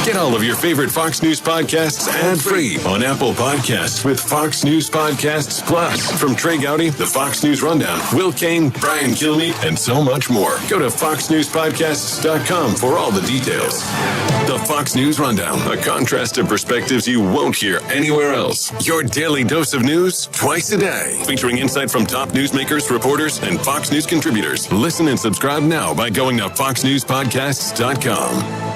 Get all of your favorite Fox News podcasts ad-free on Apple Podcasts with Fox News Podcasts Plus. From Trey Gowdy, the Fox News Rundown, Will Kane, Brian Kilmeade, and so much more. Go to foxnewspodcasts.com for all the details. The Fox News Rundown, a contrast of perspectives you won't hear anywhere else. Your daily dose of news twice a day, featuring insight from top newsmakers, reporters, and Fox News contributors. Listen and subscribe now by going to foxnewspodcasts.com.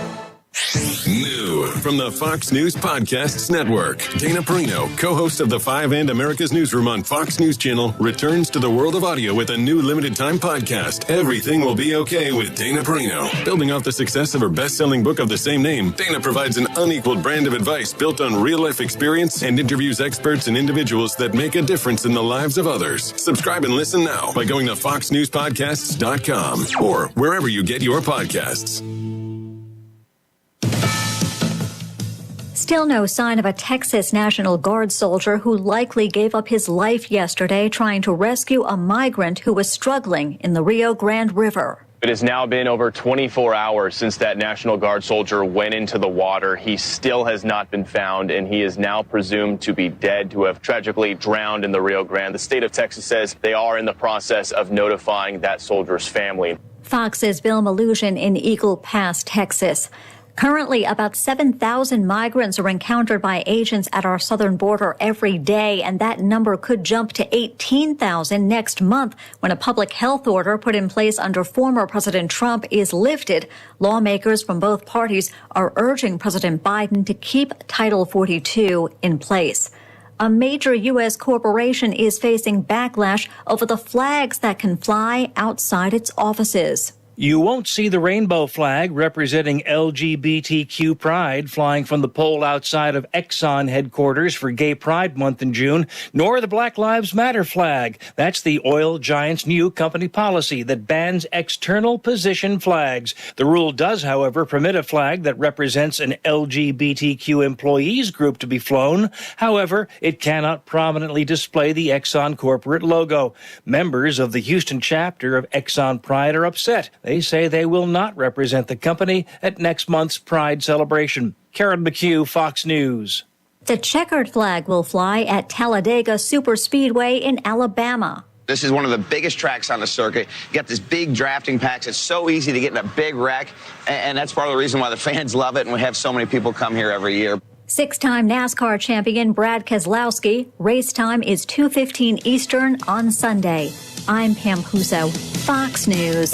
New from the Fox News Podcasts Network, Dana Perino, co-host of The Five and America's Newsroom on Fox News Channel, returns to the world of audio with a new limited-time podcast, Everything Will Be Okay with Dana Perino. Building off the success of her best-selling book of the same name, Dana provides an unequaled brand of advice built on real-life experience and interviews experts and individuals that make a difference in the lives of others. Subscribe and listen now by going to foxnewspodcasts.com or wherever you get your podcasts. Still no sign of a Texas National Guard soldier who likely gave up his life yesterday trying to rescue a migrant who was struggling in the Rio Grande River. It has now been over 24 hours since that National Guard soldier went into the water. He still has not been found, and he is now presumed to be dead, to have tragically drowned in the Rio Grande. The state of Texas says they are in the process of notifying that soldier's family. Fox's Bill Malugin in Eagle Pass, Texas. Currently, about 7,000 migrants are encountered by agents at our southern border every day, and that number could jump to 18,000 next month when a public health order put in place under former President Trump is lifted. Lawmakers from both parties are urging President Biden to keep Title 42 in place. A major U.S. corporation is facing backlash over the flags that can fly outside its offices. You won't see the rainbow flag representing LGBTQ pride flying from the pole outside of Exxon headquarters for Gay Pride Month in June, nor the Black Lives Matter flag. That's the oil giant's new company policy that bans external position flags. The rule does, however, permit a flag that represents an LGBTQ employees group to be flown. However, it cannot prominently display the Exxon corporate logo. Members of the Houston chapter of Exxon Pride are upset. They say they will not represent the company at next month's Pride celebration. Karen McHugh, Fox News. The checkered flag will fly at Talladega Superspeedway in Alabama. This is one of the biggest tracks on the circuit. You got this big drafting packs. It's so easy to get in a big wreck, and that's part of the reason why the fans love it, and we have so many people come here every year. Six-time NASCAR champion Brad Keselowski. Race time is 2:15 Eastern on Sunday. I'm Pam Huso, Fox News.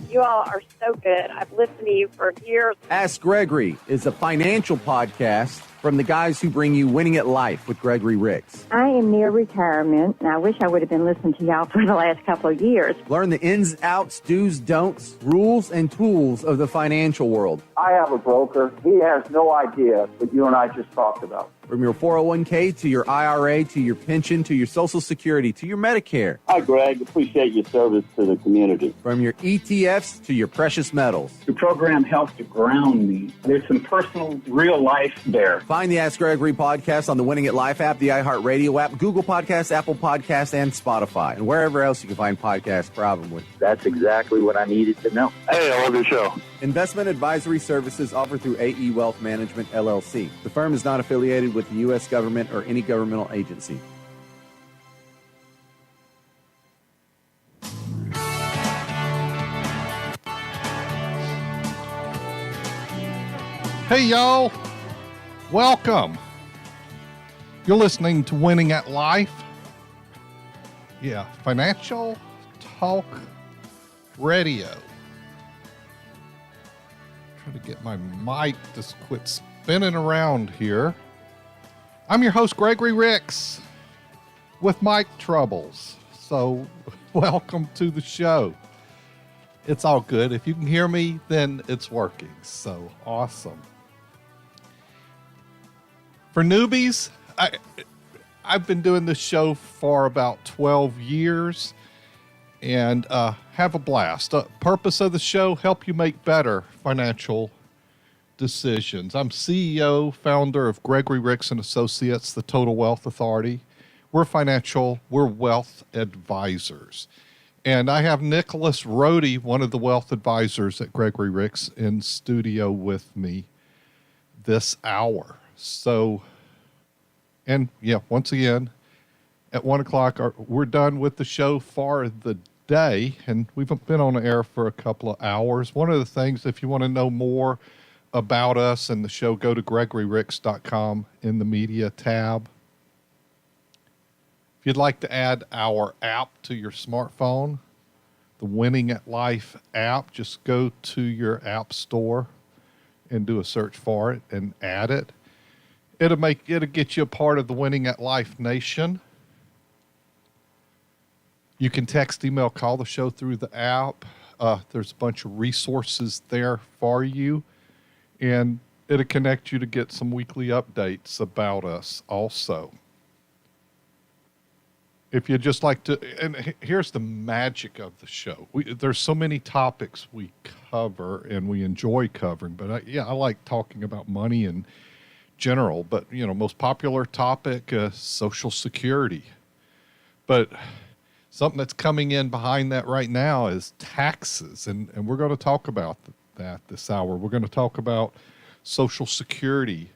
You all are so good. I've listened to you for years. Ask Gregory is a financial podcast from the guys who bring you Winning at Life with Gregory Ricks. I am near retirement, and I wish I would have been listening to y'all for the last couple of years. Learn the ins, outs, do's, don'ts, rules, and tools of the financial world. I have a broker. He has no idea what you and I just talked about. From your 401k to your IRA to your pension to your Social Security to your Medicare. Hi, Greg. Appreciate your service to the community. From your ETFs to your precious metals. The program helps to ground me. There's some personal, real life there. Find the Ask Gregory podcast on the Winning at Life app, the iHeartRadio app, Google Podcasts, Apple Podcasts, and Spotify, and wherever else you can find podcasts, probably. That's exactly what I needed to know. Hey, I love your show. Investment advisory services offered through AE Wealth Management, LLC. The firm is not affiliated with the U.S. government or any governmental agency. Hey, y'all. Welcome. You're listening to Winning at Life. Yeah, Financial Talk Radio. Try to get my mic to quit spinning around here. I'm your host, Gregory Ricks, with mic troubles. So, welcome to the show. It's all good. If you can hear me, then it's working. So, awesome. For newbies, I've been doing this show for about 12 years and have a blast. Purpose of the show, help you make better financial decisions. I'm CEO, founder of Gregory Ricks and Associates, the Total Wealth Authority. We're wealth advisors. And I have Nicholas Rohde, one of the wealth advisors at Gregory Ricks, in studio with me this hour. So, and yeah, once again, at 1 o'clock, we're done with the show for the day, and we've been on the air for a couple of hours. One of the things, if you want to know more about us and the show, go to GregoryRicks.com in the media tab. If you'd like to add our app to your smartphone, the Winning at Life app, just go to your app store and do a search for it and add it. It'll get you a part of the Winning at Life Nation. You can text, email, call the show through the app. There's a bunch of resources there for you, and it'll connect you to get some weekly updates about us also. If you'd just like to, and here's the magic of the show. There's so many topics we cover and we enjoy covering, but I like talking about money in general, but most popular topic, Social Security. But something that's coming in behind that right now is taxes. And we're going to talk about that this hour. We're going to talk about Social Security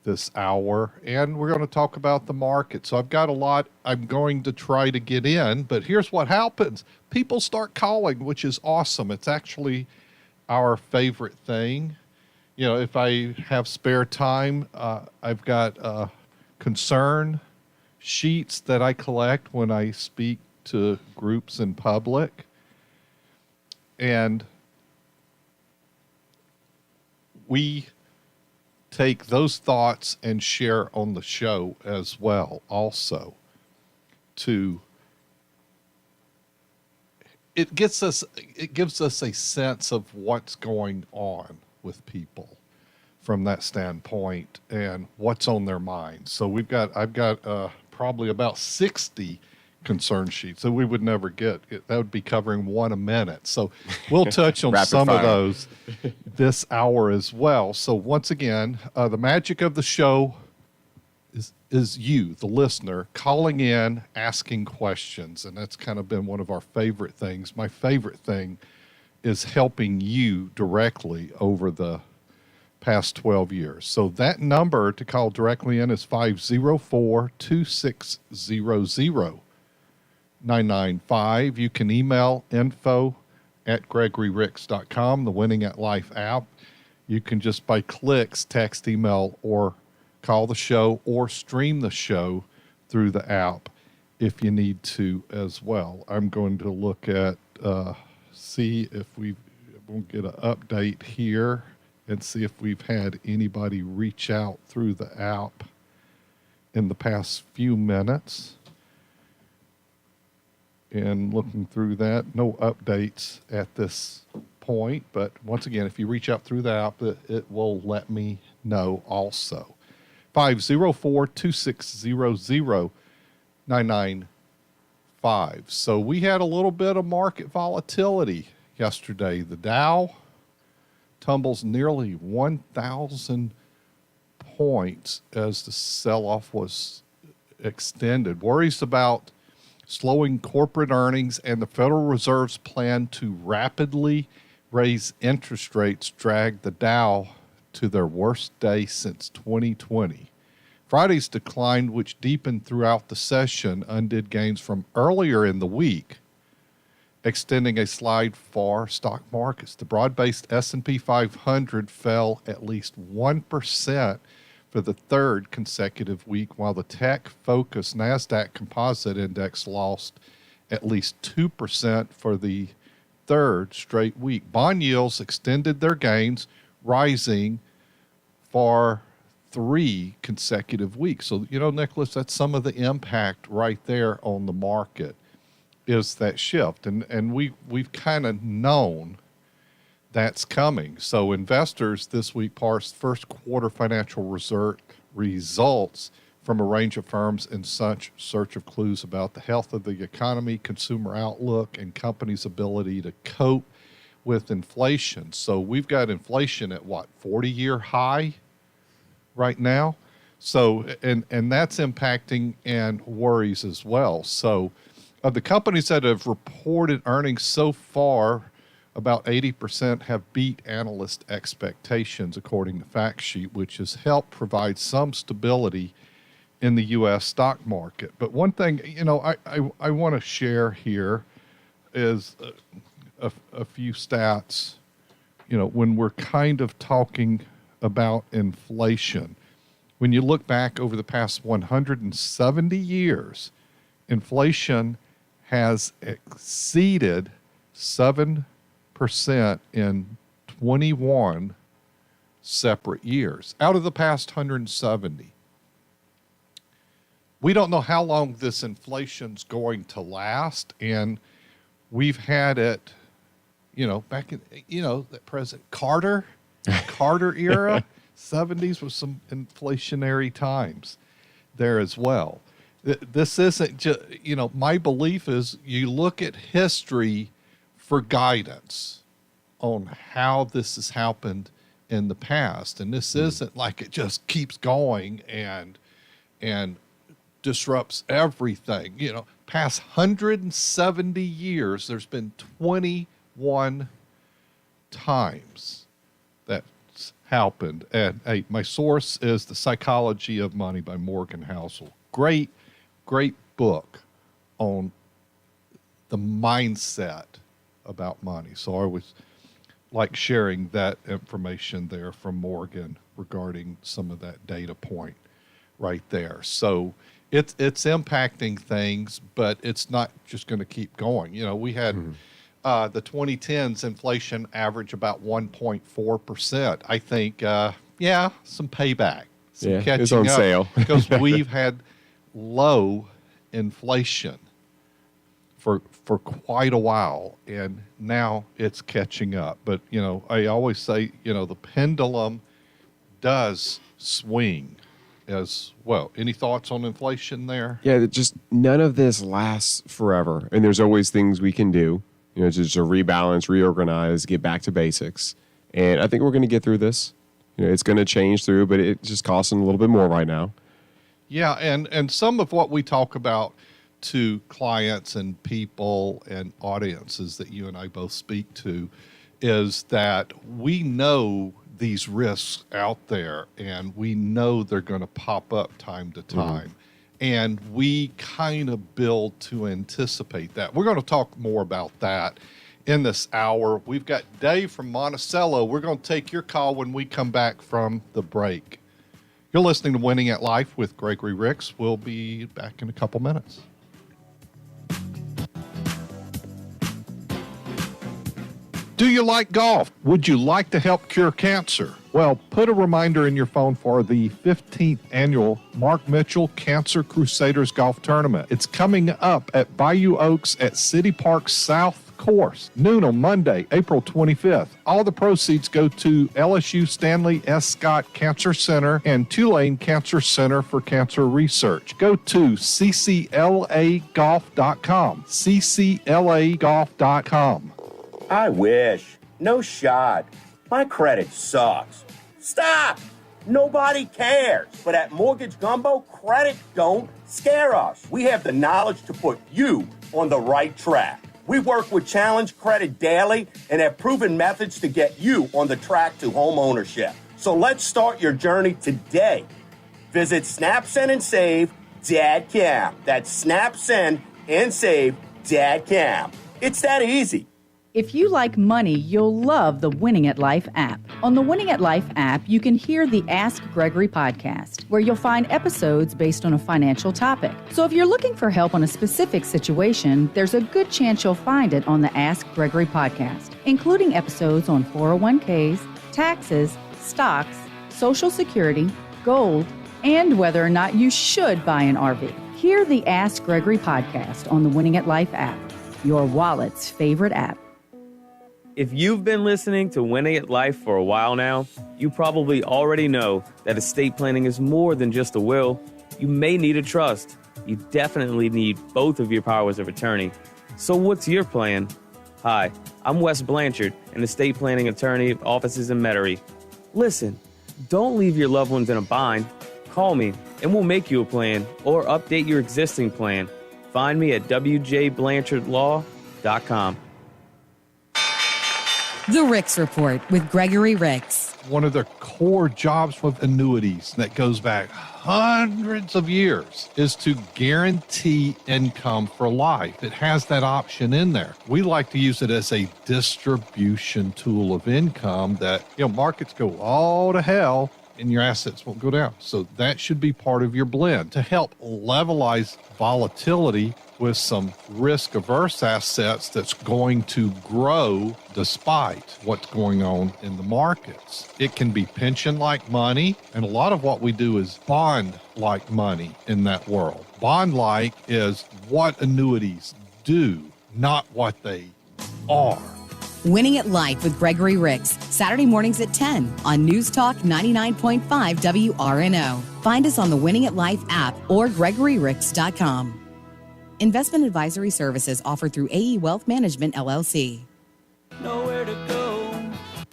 this hour, and we're going to talk about the market. So I've got a lot I'm going to try to get in, but here's what happens. People start calling, which is awesome. It's actually our favorite thing. If I have spare time, I've got concern sheets that I collect when I speak to groups in public. And we take those thoughts and share on the show as well also. It gives us a sense of what's going on with people from that standpoint and what's on their minds. So I've got probably about 60 concern sheets that we would never get. That would be covering one a minute. So we'll touch on some of those this hour as well. So once again, the magic of the show is you, the listener, calling in, asking questions. And that's kind of been one of our favorite things. My favorite thing is helping you directly over the past 12 years. So that number to call directly in is 504-2600. 995. You can email info@GregoryRicks.com, the Winning at Life app. You can just by clicks text, email, or call the show or stream the show through the app if you need to as well. I'm going to look at, see if we'll get an update here and see if we've had anybody reach out through the app in the past few minutes. And looking through that, no updates at this point. But once again, if you reach out through the app, it will let me know also. 504-2600-995. So we had a little bit of market volatility yesterday. The Dow tumbles nearly 1,000 points as the sell-off was extended. Worries about slowing corporate earnings and the Federal Reserve's plan to rapidly raise interest rates dragged the Dow to their worst day since 2020. Friday's decline, which deepened throughout the session, undid gains from earlier in the week, extending a slide for stock markets. The broad-based S&P 500 fell at least 1% for the third consecutive week, while the tech-focused NASDAQ Composite Index lost at least 2% for the third straight week. Bond yields extended their gains, rising for 3 consecutive weeks. So, Nicholas, that's some of the impact right there on the market, is that shift. And we've kind of known that's coming. So investors this week parsed first quarter financial results from a range of firms in search of clues about the health of the economy, consumer outlook, and companies' ability to cope with inflation. So we've got inflation at 40-year high right now. So, and that's impacting and worries as well. So Of the companies that have reported earnings so far, about 80% have beat analyst expectations, according to Fact Sheet, which has helped provide some stability in the U.S. stock market. But one thing, I want to share here is a few stats, when we're kind of talking about inflation. When you look back over the past 170 years, inflation has exceeded 7% in 21 separate years out of the past 170. We don't know how long this inflation's going to last, and we've had it, back in, that President Carter era, 70s was some inflationary times there as well. This isn't just, my belief is you look at history for guidance on how this has happened in the past. And this isn't like it just keeps going and disrupts everything. Past 170 years, there's been 21 times that's happened. And hey, my source is The Psychology of Money by Morgan Housel. Great book on the mindset about money. So I was like sharing that information there from Morgan regarding some of that data point right there. So it's impacting things, but it's not just going to keep going. We had the 2010s inflation average about 1.4%. I think, some payback, some catching it's on up sale. because we've had low inflation for quite a while, and now it's catching up. But, I always say, the pendulum does swing as well. Any thoughts on inflation there? Yeah, just none of this lasts forever, and there's always things we can do, just to rebalance, reorganize, get back to basics. And I think we're going to get through this. It's going to change through, but it's just costing a little bit more right now. Yeah, and some of what we talk about to clients and people and audiences that you and I both speak to is that we know these risks out there, and we know they're going to pop up time to time. And we kind of build to anticipate that. We're going to talk more about that in this hour. We've got Dave from Monticello. We're going to take your call when we come back from the break. You're listening to Winning at Life with Gregory Ricks. We'll be back in a couple minutes. Do you like golf? Would you like to help cure cancer? Well, put a reminder in your phone for the 15th annual Mark Mitchell Cancer Crusaders Golf Tournament. It's coming up at Bayou Oaks at City Park South Course, noon on Monday, April 25th. All the proceeds go to LSU Stanley S. Scott Cancer Center and Tulane Cancer Center for Cancer Research. Go to cclagolf.com, cclagolf.com. I wish. No shot. My credit sucks. Stop! Nobody cares. But at Mortgage Gumbo, credit don't scare us. We have the knowledge to put you on the right track. We work with Challenge Credit daily and have proven methods to get you on the track to home ownership. So let's start your journey today. Visit SnapSendAndSave.com. That's SnapSendAndSave.com. It's that easy. If you like money, you'll love the Winning at Life app. On the Winning at Life app, you can hear the Ask Gregory podcast, where you'll find episodes based on a financial topic. So if you're looking for help on a specific situation, there's a good chance you'll find it on the Ask Gregory podcast, including episodes on 401ks, taxes, stocks, Social Security, gold, and whether or not you should buy an RV. Hear the Ask Gregory podcast on the Winning at Life app, your wallet's favorite app. If you've been listening to Winning at Life for a while now, you probably already know that estate planning is more than just a will. You may need a trust. You definitely need both of your powers of attorney. So what's your plan? Hi, I'm Wes Blanchard, an estate planning attorney at offices in Metairie. Listen, don't leave your loved ones in a bind. Call me, and we'll make you a plan or update your existing plan. Find me at wjblanchardlaw.com. The Ricks Report with Gregory Ricks. One of the core jobs with annuities that goes back hundreds of years is to guarantee income for life. It has that option in there. We like to use it as a distribution tool of income that, markets go all to hell and your assets won't go down. So that should be part of your blend to help levelize volatility with some risk-averse assets that's going to grow despite what's going on in the markets. It can be pension-like money, and a lot of what we do is bond-like money in that world. Bond-like is what annuities do, not what they are. Winning at Life with Gregory Ricks, Saturday mornings at 10 on News Talk 99.5 WRNO. Find us on the Winning at Life app or GregoryRicks.com. Investment advisory services offered through AE Wealth Management, LLC. Nowhere to go,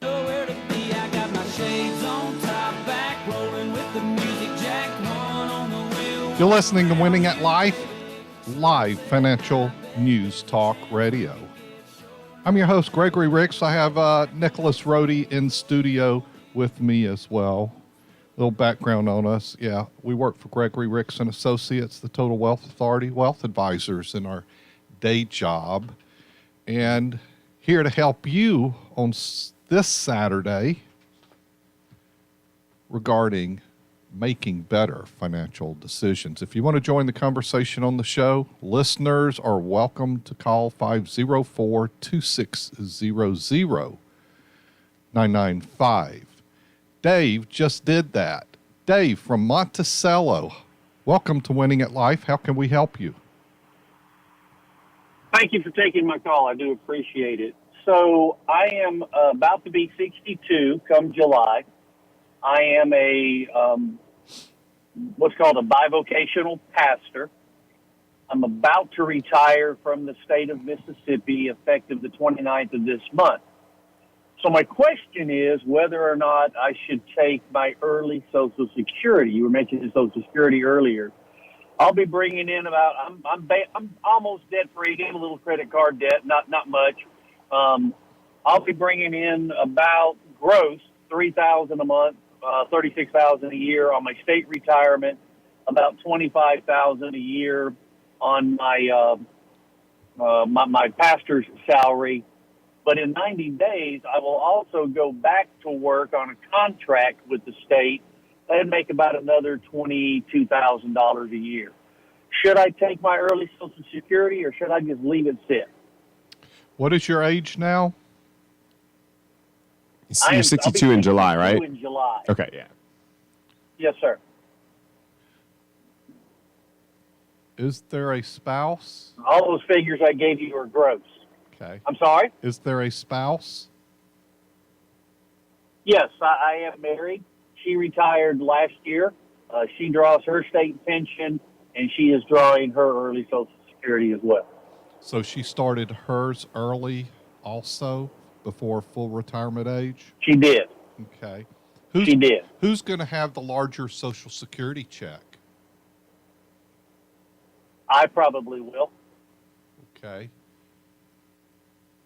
nowhere to be. I got my shades on, top back, rolling with the music jack, one on the wheel. You're listening to Winning at Life, live financial news talk radio. I'm your host, Gregory Ricks. I have Nicholas Rohde in studio with me as well. A little background on us. Yeah, we work for Gregory Ricks and Associates, the Total Wealth Authority, wealth advisors in our day job. And here to help you on this Saturday regarding making better financial decisions. If you want to join the conversation on the show, listeners are welcome to call 504-2600-995. Dave just did that. Dave from Monticello, welcome to Winning at Life. How can we help you? Thank you for taking my call. I do appreciate it. So I am about to be 62 come July. I am a what's called a bivocational pastor. I'm about to retire from the state of Mississippi effective the 29th of this month. So my question is whether or not I should take my early Social Security. You were mentioning Social Security earlier. I'll be bringing in about I'm almost debt free. Getting a little credit card debt, not much. I'll be bringing in about gross $3,000 a month. $36,000 a year on my state retirement, about $25,000 a year on my my pastor's salary. But in 90 days, I will also go back to work on a contract with the state and make about another $22,000 a year. Should I take my early Social Security or should I just leave it sit? What is your age now? You're 62 in July, right? In July. Okay, yeah. Yes, sir. Is there a spouse? All those figures I gave you are gross. Okay. I'm sorry? Is there a spouse? Yes, I am married. She retired last year. She draws her state pension, and she is drawing her early Social Security as well. So she started hers early also? Before full retirement age? She did. Okay. She did. Who's going to have the larger Social Security check? I probably will. Okay.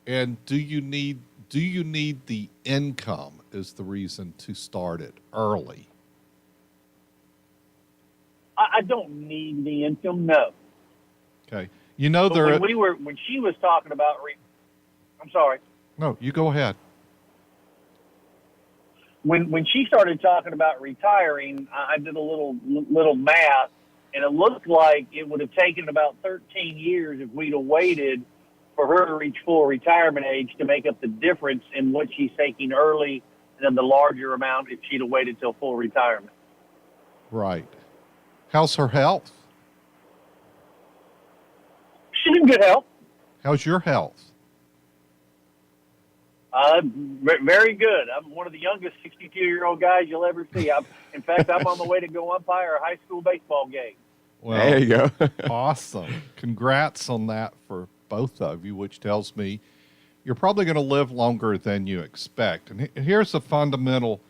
And do you need the income is the reason to start it early? I don't need the income, no. Okay. You know but when she was talking about I'm sorry. No, you go ahead. When she started talking about retiring, I did a little math, and it looked like it would have taken about 13 years if we'd have waited for her to reach full retirement age to make up the difference in what she's taking early and then the larger amount if she'd have waited till full retirement. Right. How's her health? She's in good health. How's your health? Very good. I'm one of the youngest 62-year-old guys you'll ever see. In fact, I'm on the way to go umpire a high school baseball game. Well, there you go. Awesome. Congrats on that for both of you, which tells me you're probably going to live longer than you expect. And here's a fundamental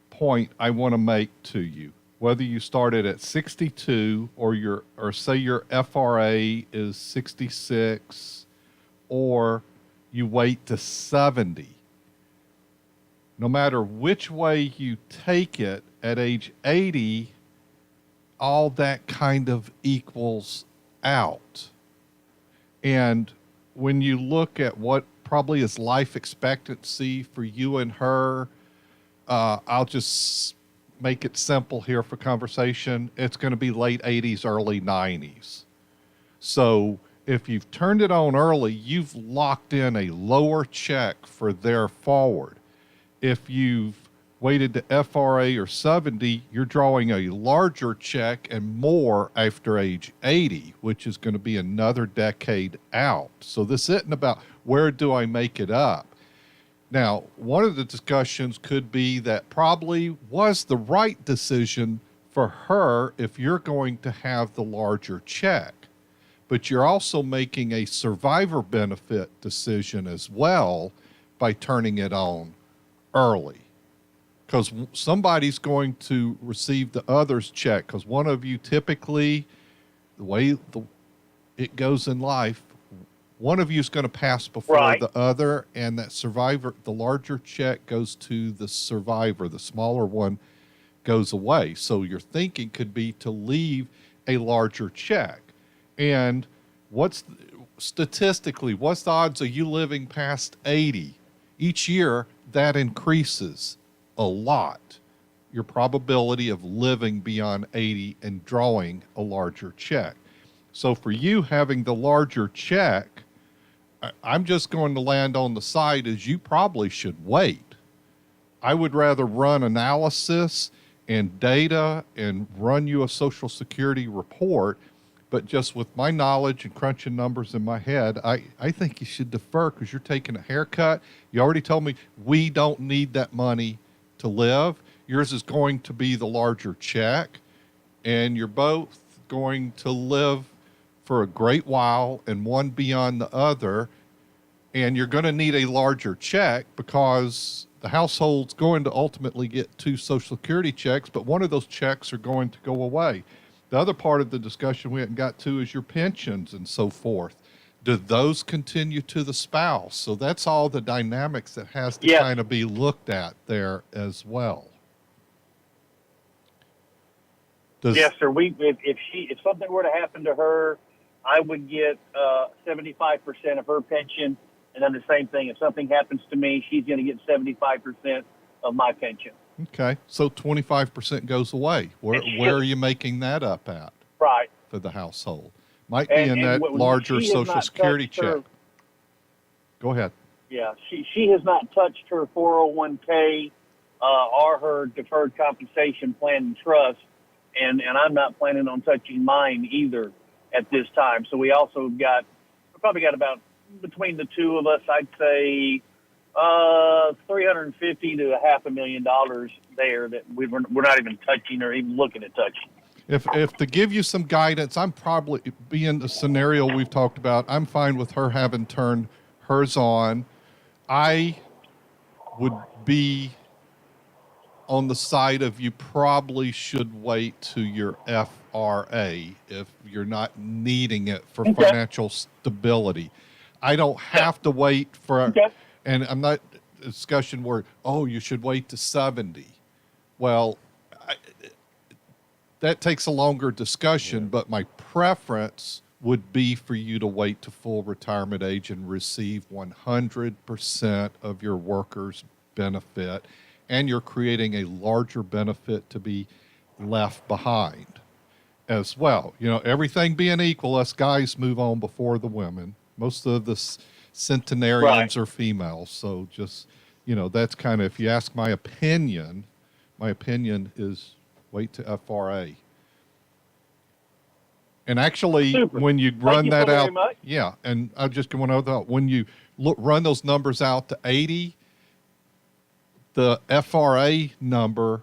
point I want to make to you. whether you started at 62 or say your FRA is 66 or you wait to 70. No matter which way you take it, at age 80, all that kind of equals out. And when you look at what probably is life expectancy for you and her, I'll just make it simple here for conversation. It's going to be late 80s, early 90s. So if you've turned it on early, you've locked in a lower check for their forward. If you've waited to FRA or 70, you're drawing a larger check and more after age 80, which is going to be another decade out. So this isn't about where do I make it up. Now, one of the discussions could be that probably was the right decision for her if you're going to have the larger check. But you're also making a survivor benefit decision as well by turning it on early. Because somebody's going to receive the other's check. Because one of you typically, the way it goes in life, one of you is going to pass before the other, and that survivor, the larger check goes to the survivor. The smaller one goes away. So your thinking could be to leave a larger check. And statistically, what's the odds of you living past 80? Each year, that increases a lot. Your probability of living beyond 80 and drawing a larger check. So for you having the larger check, I'm just going to land on the side as you probably should wait. I would rather run analysis and data and run you a Social Security report, but just with my knowledge and crunching numbers in my head, I think you should defer because you're taking a haircut. You already told me we don't need that money to live. Yours is going to be the larger check, and you're both going to live for a great while and one beyond the other, and you're going to need a larger check because the household's going to ultimately get 2 Social Security checks, but one of those checks are going to go away. The other part of the discussion we hadn't got to is your pensions and so forth. Do those continue to the spouse? So that's all the dynamics that has to kind of be looked at there as well. Yes, sir. If something were to happen to her, I would get 75% of her pension, and then the same thing. If something happens to me, she's going to get 75% of my pension. Okay, so 25% goes away. Where are you making that up at? Right. For the household. Might be in that larger Social Security check. Go ahead. Yeah, she has not touched her 401k or her deferred compensation plan and trust, and I'm not planning on touching mine either at this time. So we probably got about, between the two of us, I'd say $350,000 to $500,000 there that we're not even touching or even looking at touching. If to give you some guidance, I'm probably, being the scenario we've talked about, I'm fine with her having turned hers on. I would be on the side of you probably should wait to your FRA if you're not needing it for financial stability. I don't have to wait for, and I'm not a discussion where, you should wait to 70. Well, that takes a longer discussion, but my preference would be for you to wait to full retirement age and receive 100% of your workers' benefit, and you're creating a larger benefit to be left behind as well. You know, everything being equal, us guys move on before the women. Most of the centenarians are females, so just, that's kind of, if you ask my opinion is wait to FRA. And actually, when you run that out, and I just want to know, when you run those numbers out to 80, the FRA number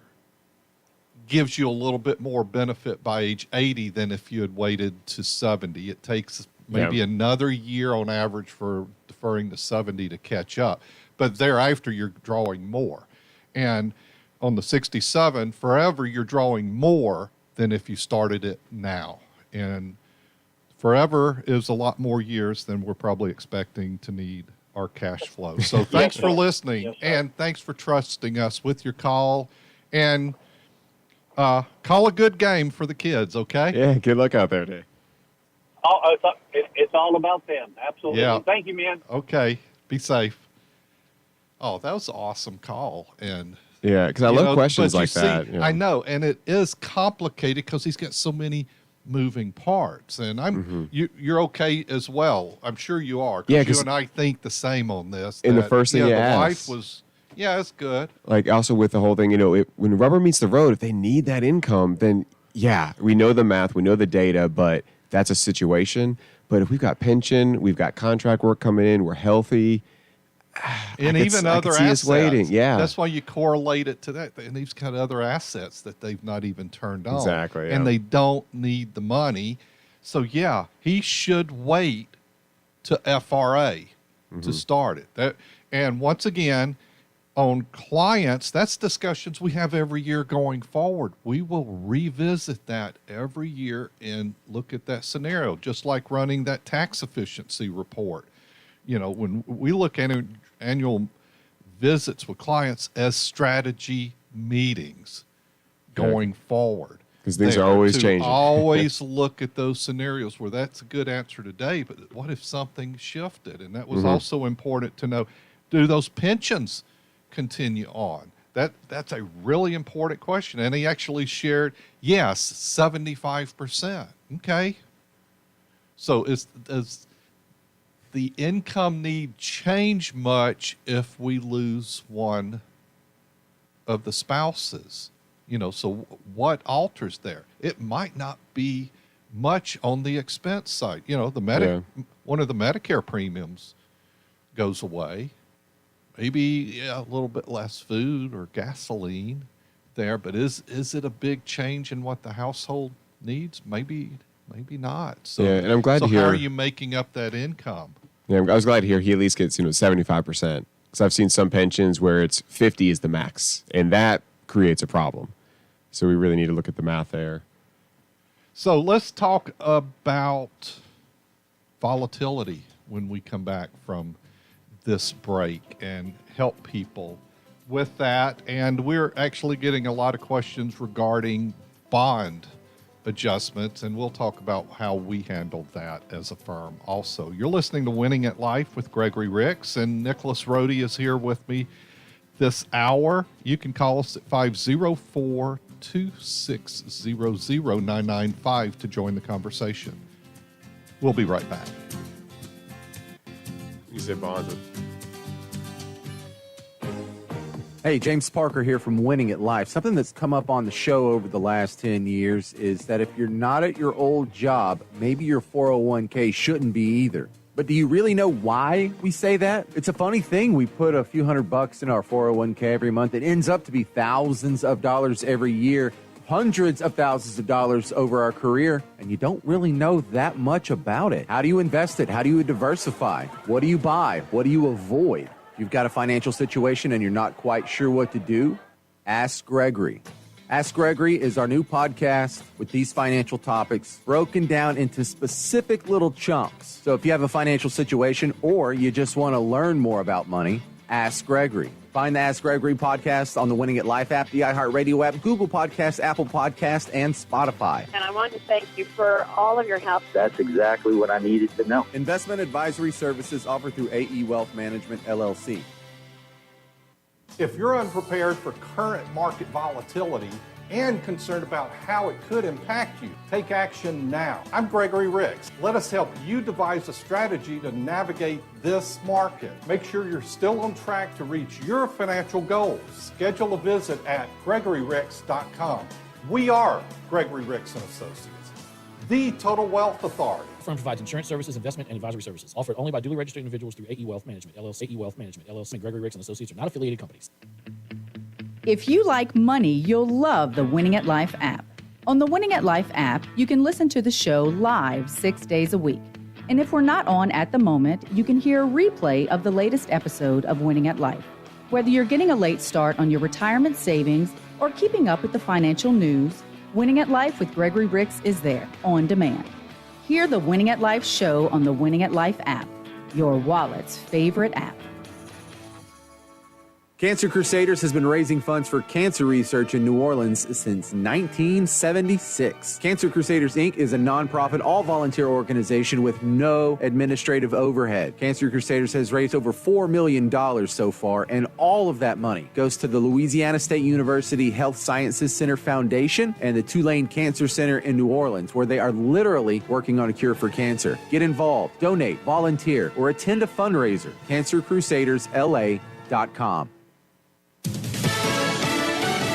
gives you a little bit more benefit by age 80 than if you had waited to 70. It takes maybe another year on average for deferring to 70 to catch up, but thereafter you're drawing more. And on the 67, forever you're drawing more than if you started it now. And forever is a lot more years than we're probably expecting to need our cash flow. So thanks for listening, and thanks for trusting us with your call. And call a good game for the kids, okay? Yeah, good luck out there, Dave. Oh, it's all about them. Absolutely. Yeah. Thank you, man. Okay, be safe. Oh, that was an awesome call. And yeah, because I love questions but like that. See, I know, and it is complicated because he's got so many moving parts. And you're okay as well. I'm sure you are. Yeah, because you and I think the same on this. And the first thing you the asked, wife was, it's good. Like also with the whole thing, when rubber meets the road, if they need that income, then we know the math, we know the data, but that's a situation. But if we've got pension, we've got contract work coming in, we're healthy. And even other assets. Waiting. Yeah. That's why you correlate it to that. And they've got other assets that they've not even turned on. Exactly. Yeah. And they don't need the money. So, he should wait to FRA to start it. And once again, on clients, that's discussions we have every year going forward. We will revisit that every year and look at that scenario, just like running that tax efficiency report. When we look at annual visits with clients as strategy meetings going forward. Because things are always changing. Always look at those scenarios where that's a good answer today, but what if something shifted? And that was also important to know, do those pensions continue on? That's a really important question. And he actually shared, yes, 75%. Okay. So does the income need change much if we lose one of the spouses? So what alters there? It might not be much on the expense side. One of the Medicare premiums goes away. Maybe a little bit less food or gasoline there, but is it a big change in what the household needs? Maybe not. So, and I'm glad to hear. How are you making up that income? Yeah, I was glad to hear he at least gets 75%. Because I've seen some pensions where it's 50 is the max, and that creates a problem. So we really need to look at the math there. So let's talk about volatility when we come back from this break and help people with that. And we're actually getting a lot of questions regarding bond adjustments, and we'll talk about how we handled that as a firm also. You're listening to Winning at Life with Gregory Ricks, and Nicholas Rohde is here with me this hour. You can call us at 504-260-0995 to join the conversation. We'll be right back. You said bonds. Hey, James Parker here from Winning at Life. Something that's come up on the show over the last 10 years is that if you're not at your old job, maybe your 401k shouldn't be either. But do you really know why we say that? It's a funny thing. We put a few $100 in our 401k every month. It ends up to be thousands of dollars every year, hundreds of thousands of dollars over our career, and you don't really know that much about it. How do you invest it? How do you diversify? What do you buy? What do you avoid? If you've got a financial situation and you're not quite sure what to do, ask Gregory. Ask Gregory is our new podcast with these financial topics broken down into specific little chunks. So if you have a financial situation or you just want to learn more about money, ask Gregory. Find the Ask Gregory podcast on the Winning at Life app, the iHeartRadio app, Google Podcasts, Apple Podcasts, and Spotify. And I want to thank you for all of your help. That's exactly what I needed to know. Investment advisory services offered through AE Wealth Management, LLC. If you're unprepared for current market volatility and concerned about how it could impact you, take action now. I'm Gregory Ricks. Let us help you devise a strategy to navigate this market. Make sure you're still on track to reach your financial goals. Schedule a visit at GregoryRicks.com. We are Gregory Ricks & Associates, the Total Wealth Authority. The firm provides insurance services, investment, and advisory services offered only by duly registered individuals through AE Wealth Management, LLC. AE Wealth Management, LLC, and Gregory Ricks & Associates are not affiliated companies. If you like money, you'll love the Winning at Life app. On the Winning at Life app, you can listen to the show live 6 days a week. And if we're not on at the moment, you can hear a replay of the latest episode of Winning at Life. Whether you're getting a late start on your retirement savings or keeping up with the financial news, Winning at Life with Gregory Ricks is there on demand. Hear the Winning at Life show on the Winning at Life app, your wallet's favorite app. Cancer Crusaders has been raising funds for cancer research in New Orleans since 1976. Cancer Crusaders, Inc. is a nonprofit, all-volunteer organization with no administrative overhead. Cancer Crusaders has raised over $4 million so far, and all of that money goes to the Louisiana State University Health Sciences Center Foundation and the Tulane Cancer Center in New Orleans, where they are literally working on a cure for cancer. Get involved, donate, volunteer, or attend a fundraiser. CancerCrusadersLA.com.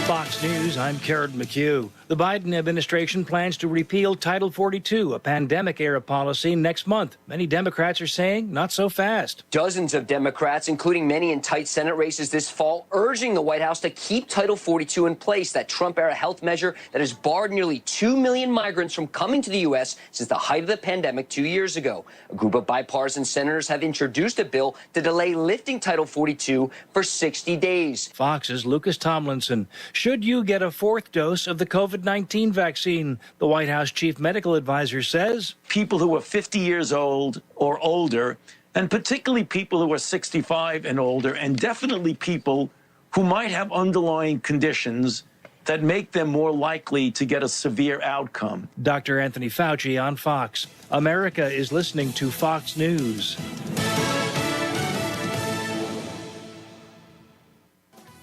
Fox News, I'm Karen McHugh. The Biden administration plans to repeal Title 42, a pandemic-era policy, next month. Many Democrats are saying not so fast. Dozens of Democrats, including many in tight Senate races this fall, urging the White House to keep Title 42 in place, that Trump-era health measure that has barred nearly 2 million migrants from coming to the U.S. since the height of the pandemic 2 years ago. A group of bipartisan senators have introduced a bill to delay lifting Title 42 for 60 days. Fox's Lucas Tomlinson. Should you get a fourth dose of the COVID-19 vaccine? The White House chief medical advisor says people who are 50 years old or older, and particularly people who are 65 and older, and definitely people who might have underlying conditions that make them more likely to get a severe outcome. Dr. Anthony Fauci on Fox. America is listening to Fox News.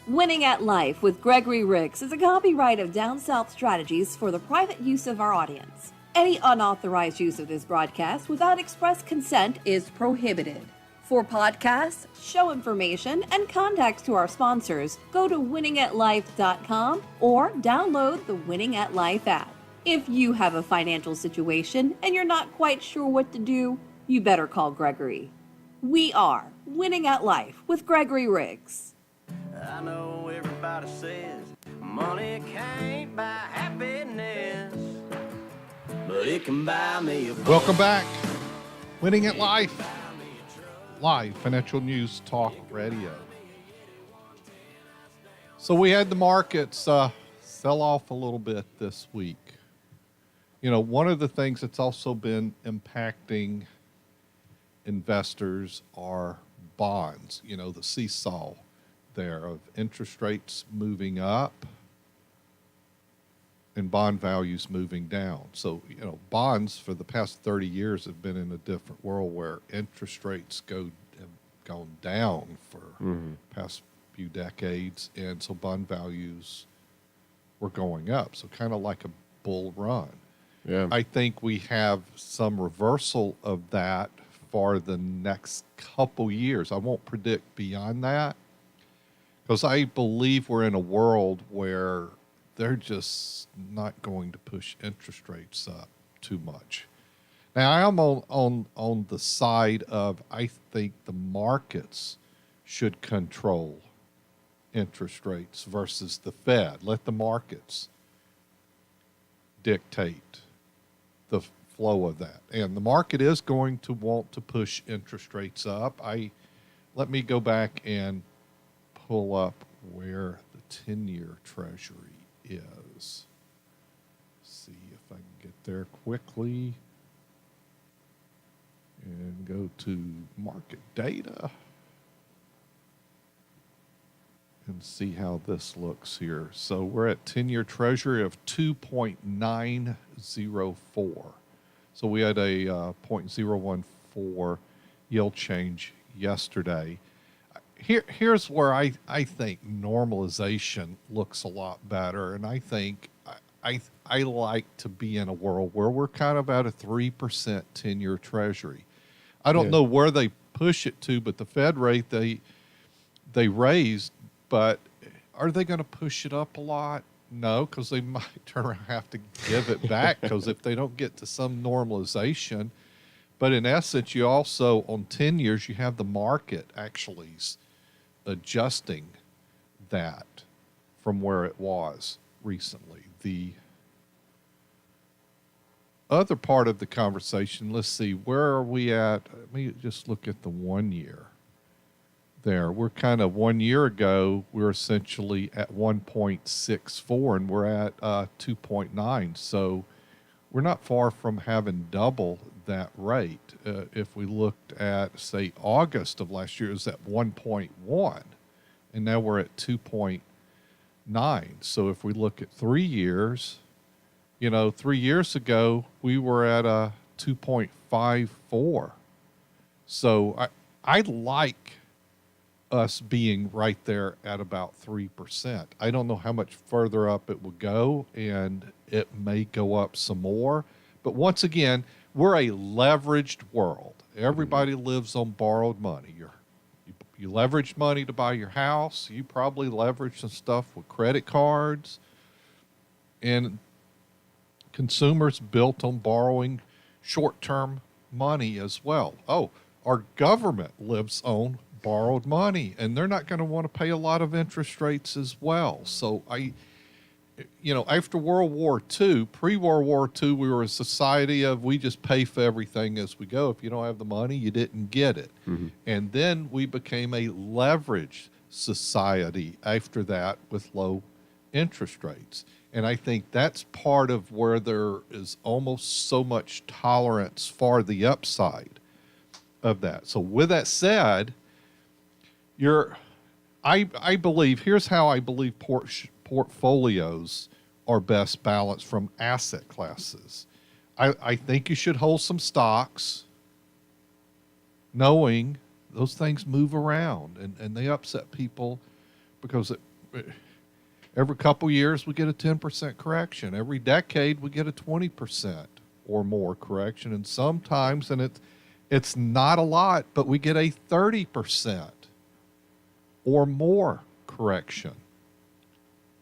Winning at Life with Gregory Ricks is a copyright of Down South Strategies for the private use of our audience. Any unauthorized use of this broadcast without express consent is prohibited. For podcasts, show information, and contacts to our sponsors, go to winningatlife.com or download the Winning at Life app. If you have a financial situation and you're not quite sure what to do, you better call Gregory. We are Winning at Life with Gregory Ricks. I know everybody says money can't buy happiness, but it can buy me a... Welcome back. Winning at Life. Live Financial News Talk Radio. So we had the markets sell off a little bit this week. You know, one of the things that's also been impacting investors are bonds, you know, the seesaw there of interest rates moving up and bond values moving down. So, you know, bonds for the past 30 years have been in a different world where interest rates have gone down for past few decades, and so bond values were going up. So kind of like a bull run. Yeah. I think we have some reversal of that for the next couple years. I won't predict beyond that, because I believe we're in a world where they're just not going to push interest rates up too much. Now, I am on the side of I think the markets should control interest rates versus the Fed. Let the markets dictate the flow of that. And the market is going to want to push interest rates up. Let me go back and pull up where the 10-year Treasury is. See if I can get there quickly. And go to market data. And see how this looks here. So we're at 10-year Treasury of 2.904. So we had a 0.014 yield change yesterday. Here's where I think normalization looks a lot better, and I think I like to be in a world where we're kind of at a 3% 10-year Treasury. I don't know where they push it to, but the Fed rate they raised, but are they going to push it up a lot? No, because they might turn around and have to give it back, because if they don't get to some normalization. But in essence, you also, on 10 years, you have the market actually adjusting that from where it was recently. The other part of the conversation, let's see, where are we at? Let me just look at the 1 year. there. We're kind of 1 year ago, we were essentially at 1.64 and we're at 2.9. So we're not far from having double that rate. If we looked at, say, August of last year, it was at 1.1 and now we're at 2.9. So if we look at 3 years, 3 years ago, we were at a 2.54. So I like us being right there at about 3%. I don't know how much further up it will go, and it may go up some more. But once again, we're a leveraged world. Everybody lives on borrowed money. You leverage money to buy your house. You probably leverage some stuff with credit cards. And consumers built on borrowing short-term money as well. Oh, our government lives on borrowed money, and they're not going to want to pay a lot of interest rates as well. So after World War II, pre-World War II, we were a society of we just pay for everything as we go. If you don't have the money, you didn't get it. Mm-hmm. And then we became a leveraged society after that with low interest rates. And I think that's part of where there is almost so much tolerance for the upside of that. So with that said, I believe, here's how I believe portfolios are best balanced from asset classes. I think you should hold some stocks, knowing those things move around and they upset people because every couple years we get a 10% correction. Every decade we get a 20% or more correction. And sometimes, and it's not a lot, but we get a 30% or more correction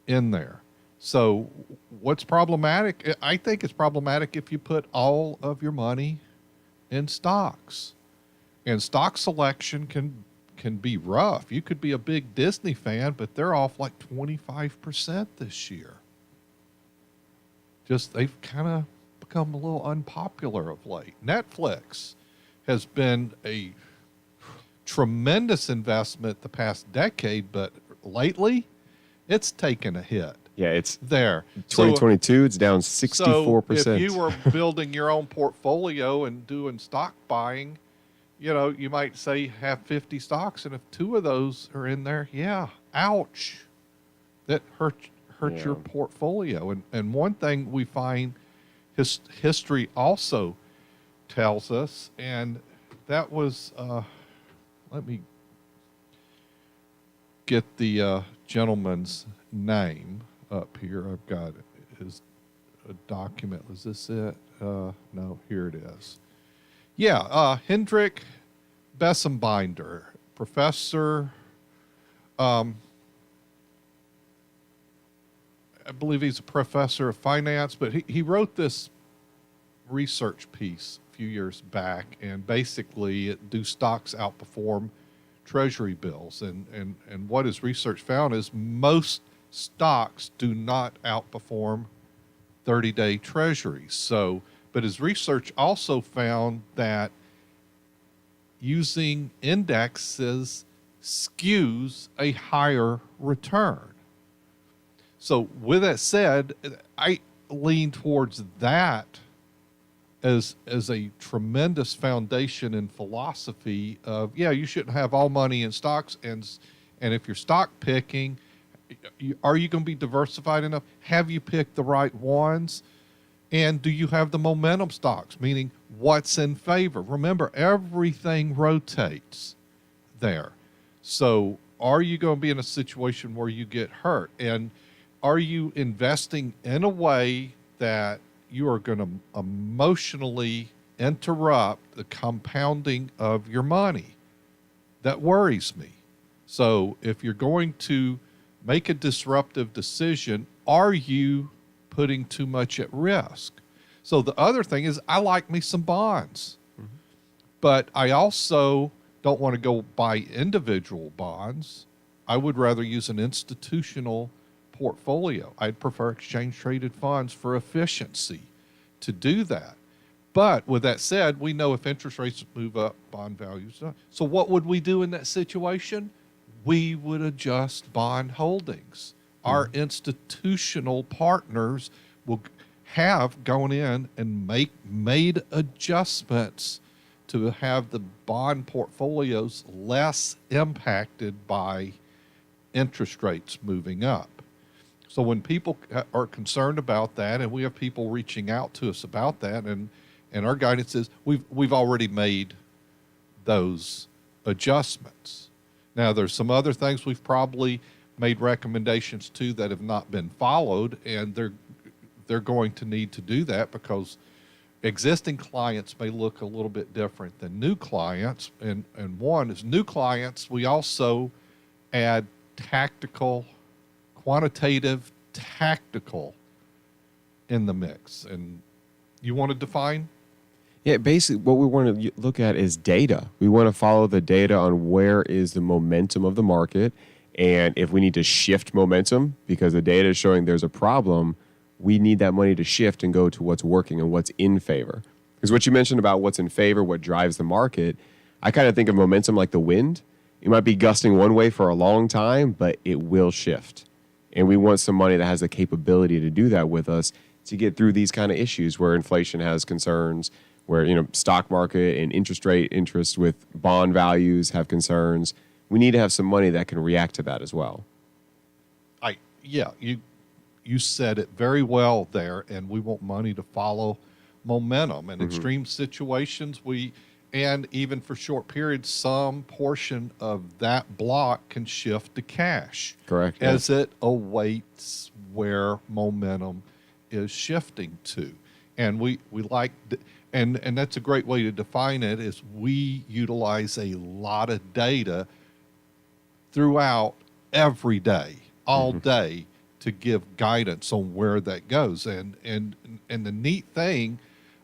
in there. So what's problematic? I think it's problematic if you put all of your money in stocks. And stock selection can be rough. You could be a big Disney fan, but they're off like 25% this year. They've kind of become a little unpopular of late. Netflix has been a tremendous investment the past decade, but lately it's taken a hit. Yeah, it's there. 2022, it's down 64%. So if you were building your own portfolio and doing stock buying, you might say have 50 stocks, and if 2 of those are in there, ouch, that hurts your portfolio. And one thing we find history also tells us, and that was let me get the gentleman's name up here. I've got his document. Was this it? No, here it is. Hendrik Bessembinder, professor. I believe he's a professor of finance, but he wrote this research piece a few years back, and basically do stocks outperform treasury bills? And what his research found is most stocks do not outperform 30-day treasuries. So, but his research also found that using indexes skews a higher return. So with that said, I lean towards that as a tremendous foundation and philosophy of, you shouldn't have all money in stocks. And if you're stock picking, are you going to be diversified enough? Have you picked the right ones? And do you have the momentum stocks, meaning what's in favor? Remember, everything rotates there. So are you going to be in a situation where you get hurt? And are you investing in a way that you are going to emotionally interrupt the compounding of your money? That worries me. So if you're going to make a disruptive decision, are you putting too much at risk? So the other thing is, I like me some bonds, but I also don't want to go buy individual bonds. I would rather use an institutional portfolio. I'd prefer exchange traded funds for efficiency to do that. But with that said, we know if interest rates move up, bond values don't. So what would we do in that situation? We would adjust bond holdings. Our institutional partners will have gone in and made adjustments to have the bond portfolios less impacted by interest rates moving up. So when people are concerned about that, and we have people reaching out to us about that, and our guidance is we've already made those adjustments. Now, there's some other things we've probably made recommendations to that have not been followed, and they're going to need to do that because existing clients may look a little bit different than new clients. And one is new clients, we also add quantitative tactical in the mix. And you want to define? Yeah, basically what we want to look at is data. We want to follow the data on where is the momentum of the market. And if we need to shift momentum because the data is showing there's a problem, we need that money to shift and go to what's working and what's in favor. Because what you mentioned about what's in favor, what drives the market, I kind of think of momentum like the wind. It might be gusting one way for a long time, but it will shift. And we want some money that has the capability to do that with us to get through these kind of issues where inflation has concerns, where stock market and interest with bond values have concerns. We need to have some money that can react to that as well. You said it very well there, and we want money to follow momentum. In extreme situations, and even for short periods, some portion of that block can shift to cash. Correct. As it awaits where momentum is shifting to. And we like, and that's a great way to define it, is we utilize a lot of data throughout every day, all day, to give guidance on where that goes. And the neat thing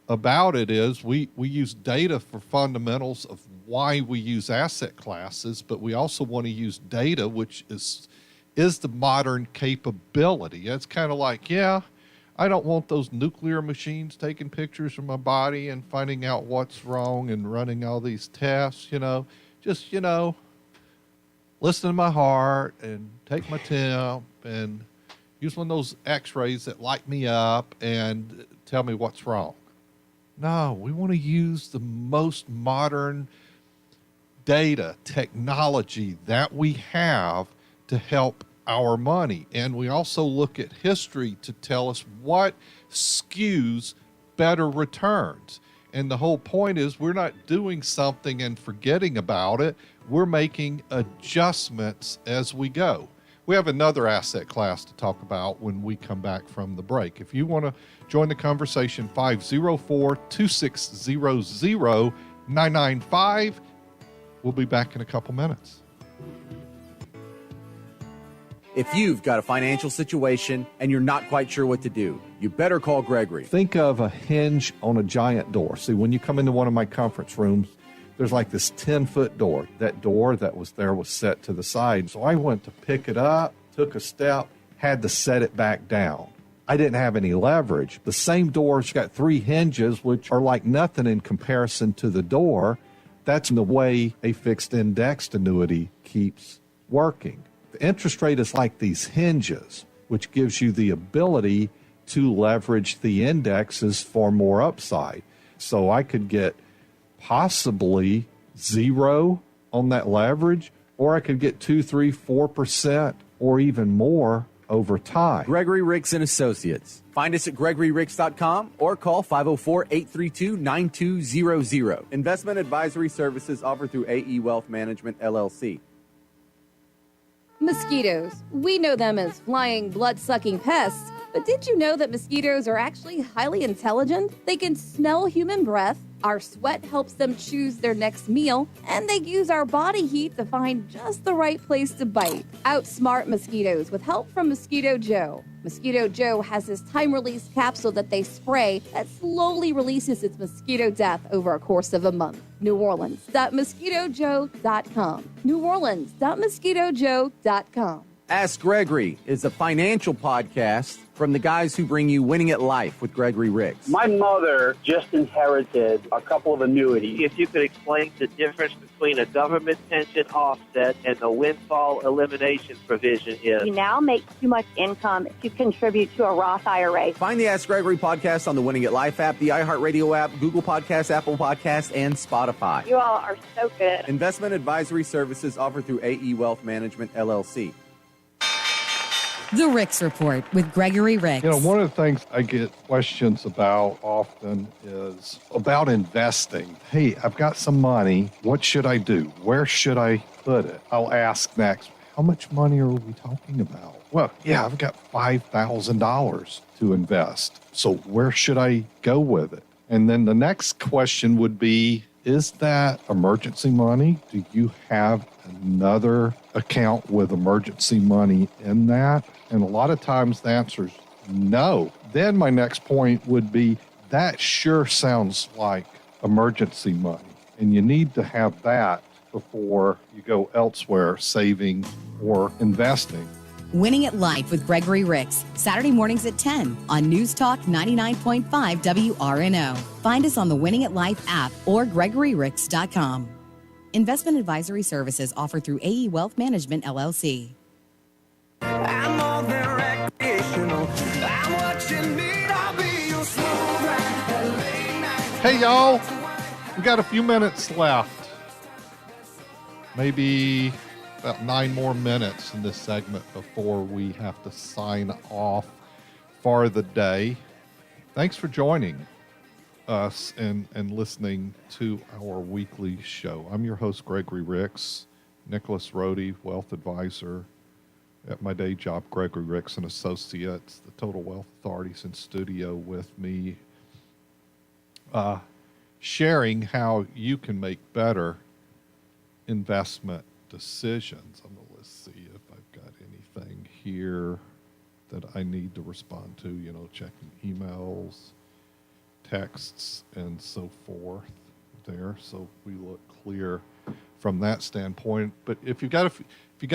about it is we use data for fundamentals of why we use asset classes, but we also want to use data, which is the modern capability. It's kind of like, I don't want those nuclear machines taking pictures of my body and finding out what's wrong and running all these tests, just, listen to my heart and take my temp and use one of those x-rays that light me up and tell me what's wrong. No, we want to use the most modern data technology that we have to help our money. And we also look at history to tell us what skews better returns. And the whole point is we're not doing something and forgetting about it. We're making adjustments as we go. We have another asset class to talk about when we come back from the break. If you want to join the conversation, 504-2600-995. We'll be back in a couple minutes. If you've got a financial situation and you're not quite sure what to do, you better call Gregory. Think of a hinge on a giant door. See, when you come into one of my conference rooms, there's like this 10-foot door. That door that was there was set to the side. So I went to pick it up, took a step, had to set it back down. I didn't have any leverage. The same door's got 3 hinges, which are like nothing in comparison to the door. That's the way a fixed indexed annuity keeps working. The interest rate is like these hinges, which gives you the ability to leverage the indexes for more upside. So I could get possibly 0 on that leverage, or I could get 2, 3, 4% or even more over time. Gregory Ricks and Associates. Find us at GregoryRicks.com or call 504-832-9200. Investment advisory services offered through AE Wealth Management, LLC. Mosquitoes. We know them as flying, blood-sucking pests, but did you know that mosquitoes are actually highly intelligent? They can smell human breath, our sweat helps them choose their next meal, and they use our body heat to find just the right place to bite. Outsmart mosquitoes with help from Mosquito Joe. Mosquito Joe has this time-release capsule that they spray that slowly releases its mosquito death over a course of a month. NewOrleans.mosquitojoe.com. NewOrleans.mosquitojoe.com. Ask Gregory is a financial podcast from the guys who bring you Winning at Life with Gregory Ricks. My mother just inherited a couple of annuities. If you could explain the difference between a government pension offset and the windfall elimination provision is. You now make too much income to contribute to a Roth IRA. Find the Ask Gregory podcast on the Winning at Life app, the iHeartRadio app, Google Podcasts, Apple Podcasts, and Spotify. You all are so good. Investment advisory services offered through AE Wealth Management, LLC. The Ricks Report with Gregory Ricks. You know, one of the things I get questions about often is about investing. Hey, I've got some money. What should I do? Where should I put it? I'll ask next, how much money are we talking about? Well, yeah, I've got $5,000 to invest. So where should I go with it? And then the next question would be, is that emergency money? Do you have another account with emergency money in that? And a lot of times the answer is no. Then my next point would be, that sure sounds like emergency money. And you need to have that before you go elsewhere, saving or investing. Winning at Life with Gregory Ricks, Saturday mornings at 10 on News Talk 99.5 WRNO. Find us on the Winning at Life app or GregoryRicks.com. Investment advisory services offered through AE Wealth Management, LLC. I'm more than recreational. I'm what you need. I'll be your smooth ride. Late night. Hey, y'all. We got a few minutes left. Maybe about 9 more minutes in this segment before we have to sign off for the day. Thanks for joining us and listening to our weekly show. I'm your host, Gregory Ricks, Nicholas Rohde, wealth advisor at my day job, Gregory Ricks and Associates. The Total Wealth Authority's in studio with me, sharing how you can make better investment decisions. Let's see if I've got anything here that I need to respond to, checking emails, texts, and so forth there. So we look clear from that standpoint. But if you got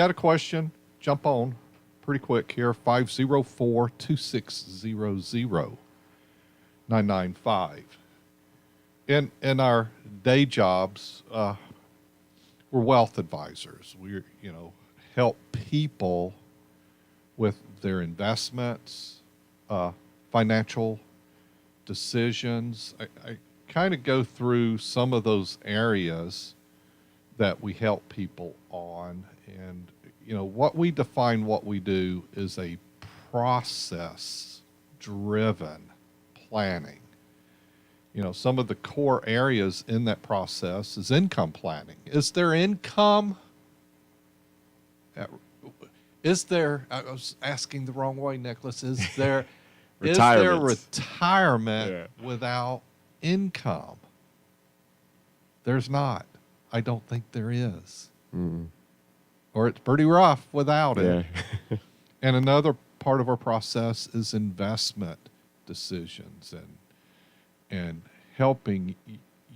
a question, jump on pretty quick here, 504-2600-995. In our day jobs, we're wealth advisors. We help people with their investments, financial decisions. I kind of go through some of those areas that we help people on. And, what we define what we do is a process-driven planning. Some of the core areas in that process is income planning. Is there income? I was asking the wrong way, Nicholas. Is there retirement without income? There's not. I don't think there is. Mm. Or it's pretty rough without it. And another part of our process is investment decisions and helping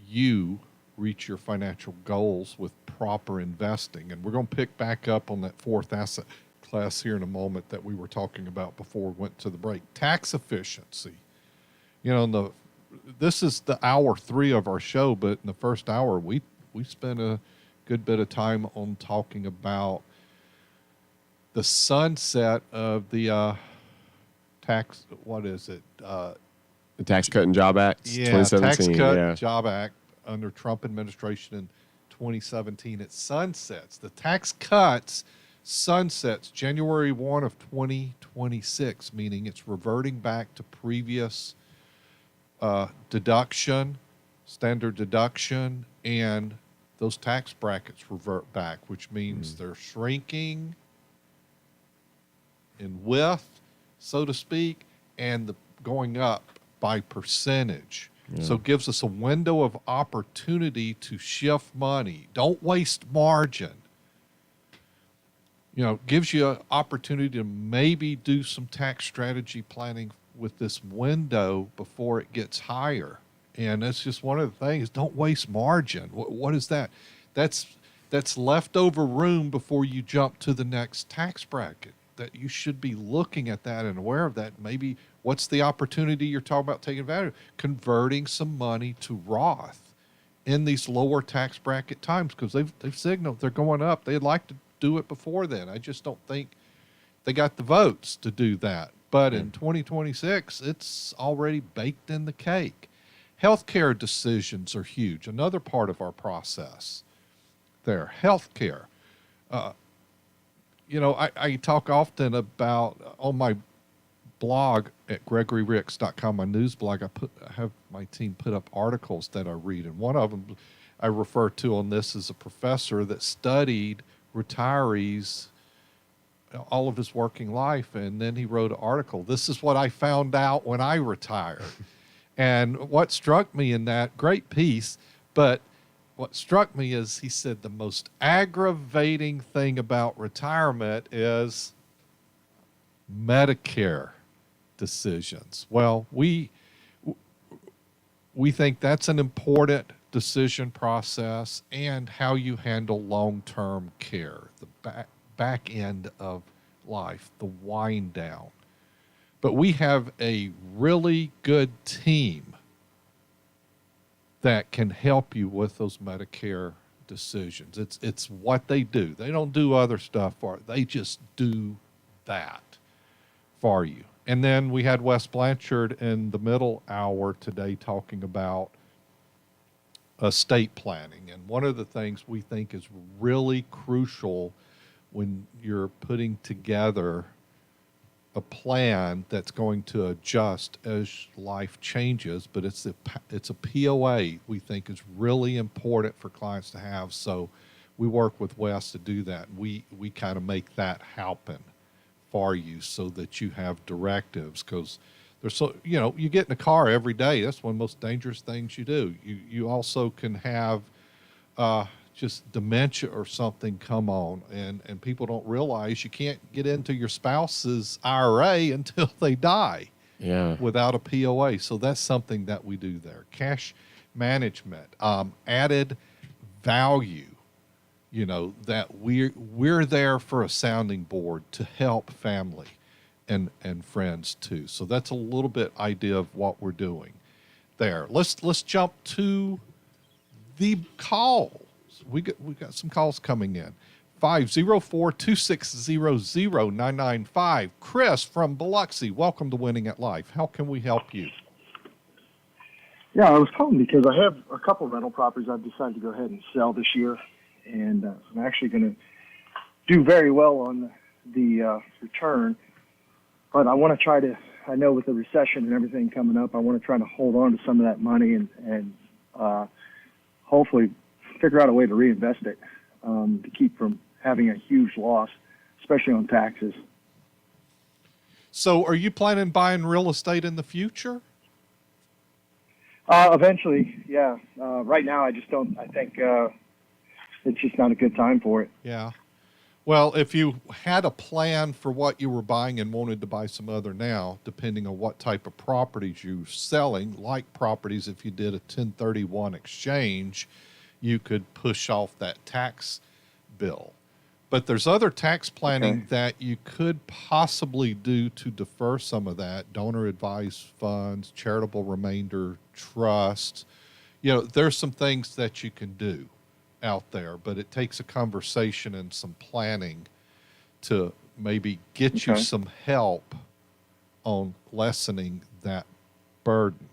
you reach your financial goals with proper investing. And we're going to pick back up on that fourth asset class here in a moment that we were talking about before we went to the break. Tax efficiency. This is the hour 3 of our show, but in the first hour, we spent a good bit of time on talking about the sunset of the tax, what is it? The Tax Cut and Job Act, 2017. Tax Cut and Job Act under Trump administration in 2017. It sunsets. The tax cuts sunsets January 1 of 2026, meaning it's reverting back to previous deduction, standard deduction, and those tax brackets revert back, which means they're shrinking in width, so to speak, and going up by percentage. Yeah. So it gives us a window of opportunity to shift money. Don't waste margin. Gives you an opportunity to maybe do some tax strategy planning with this window before it gets higher. And that's just one of the things. Don't waste margin. What is that? That's that's leftover room before you jump to the next tax bracket. That you should be looking at that and aware of that. Maybe what's the opportunity you're talking about taking advantage of? Converting some money to Roth in these lower tax bracket times, because they've signaled they're going up. They'd like to do it before then. I just don't think they got the votes to do that. But in 2026, it's already baked in the cake. Healthcare decisions are huge. Another part of our process there, healthcare. I talk often about on my blog at gregoryricks.com, my news blog, I have my team put up articles that I read. And one of them I refer to on this is a professor that studied retirees all of his working life. And then he wrote an article. This is what I found out when I retired. And what struck me in that great piece, but what struck me is he said the most aggravating thing about retirement is Medicare decisions. Well, we think that's an important decision process, and how you handle long-term care, the back end of life, the wind down. But we have a really good team that can help you with those Medicare decisions. It's what they do. They don't do other stuff for it. They just do that for you. And then we had Wes Blanchard in the middle hour today talking about estate planning. And one of the things we think is really crucial when you're putting together a plan that's going to adjust as life changes, but it's a POA we think is really important for clients to have. So we work with Wes to do that. We kind of make that happen for you so that you have directives, because there's you get in a car every day. That's one of the most dangerous things you do. You also can have just dementia or something come on, and people don't realize you can't get into your spouse's IRA until they die without a POA. So that's something that we do there. Cash management, added value, that we're there for a sounding board to help family and friends too. So that's a little bit idea of what we're doing there. Let's jump to the call. We got some calls coming in. 504-260-0995. Chris from Biloxi, welcome to Winning at Life. How can we help you? Yeah, I was calling because I have a couple rental properties I've decided to go ahead and sell this year, and I'm actually going to do very well on the return, but I want to try to, I know with the recession and everything coming up, I want to try to hold on to some of that money and hopefully figure out a way to reinvest it to keep from having a huge loss, especially on taxes. So are you planning on buying real estate in the future? Eventually, yeah. Right now, I just don't, I think it's just not a good time for it. Yeah. Well, if you had a plan for what you were buying and wanted to buy some other now, depending on what type of properties you're selling, like properties, if you did a 1031 exchange, you could push off that tax bill. But there's other tax planning that you could possibly do to defer some of that. Donor advised funds, charitable remainder trust. There's some things that you can do out there, but it takes a conversation and some planning to maybe get you some help on lessening that burden.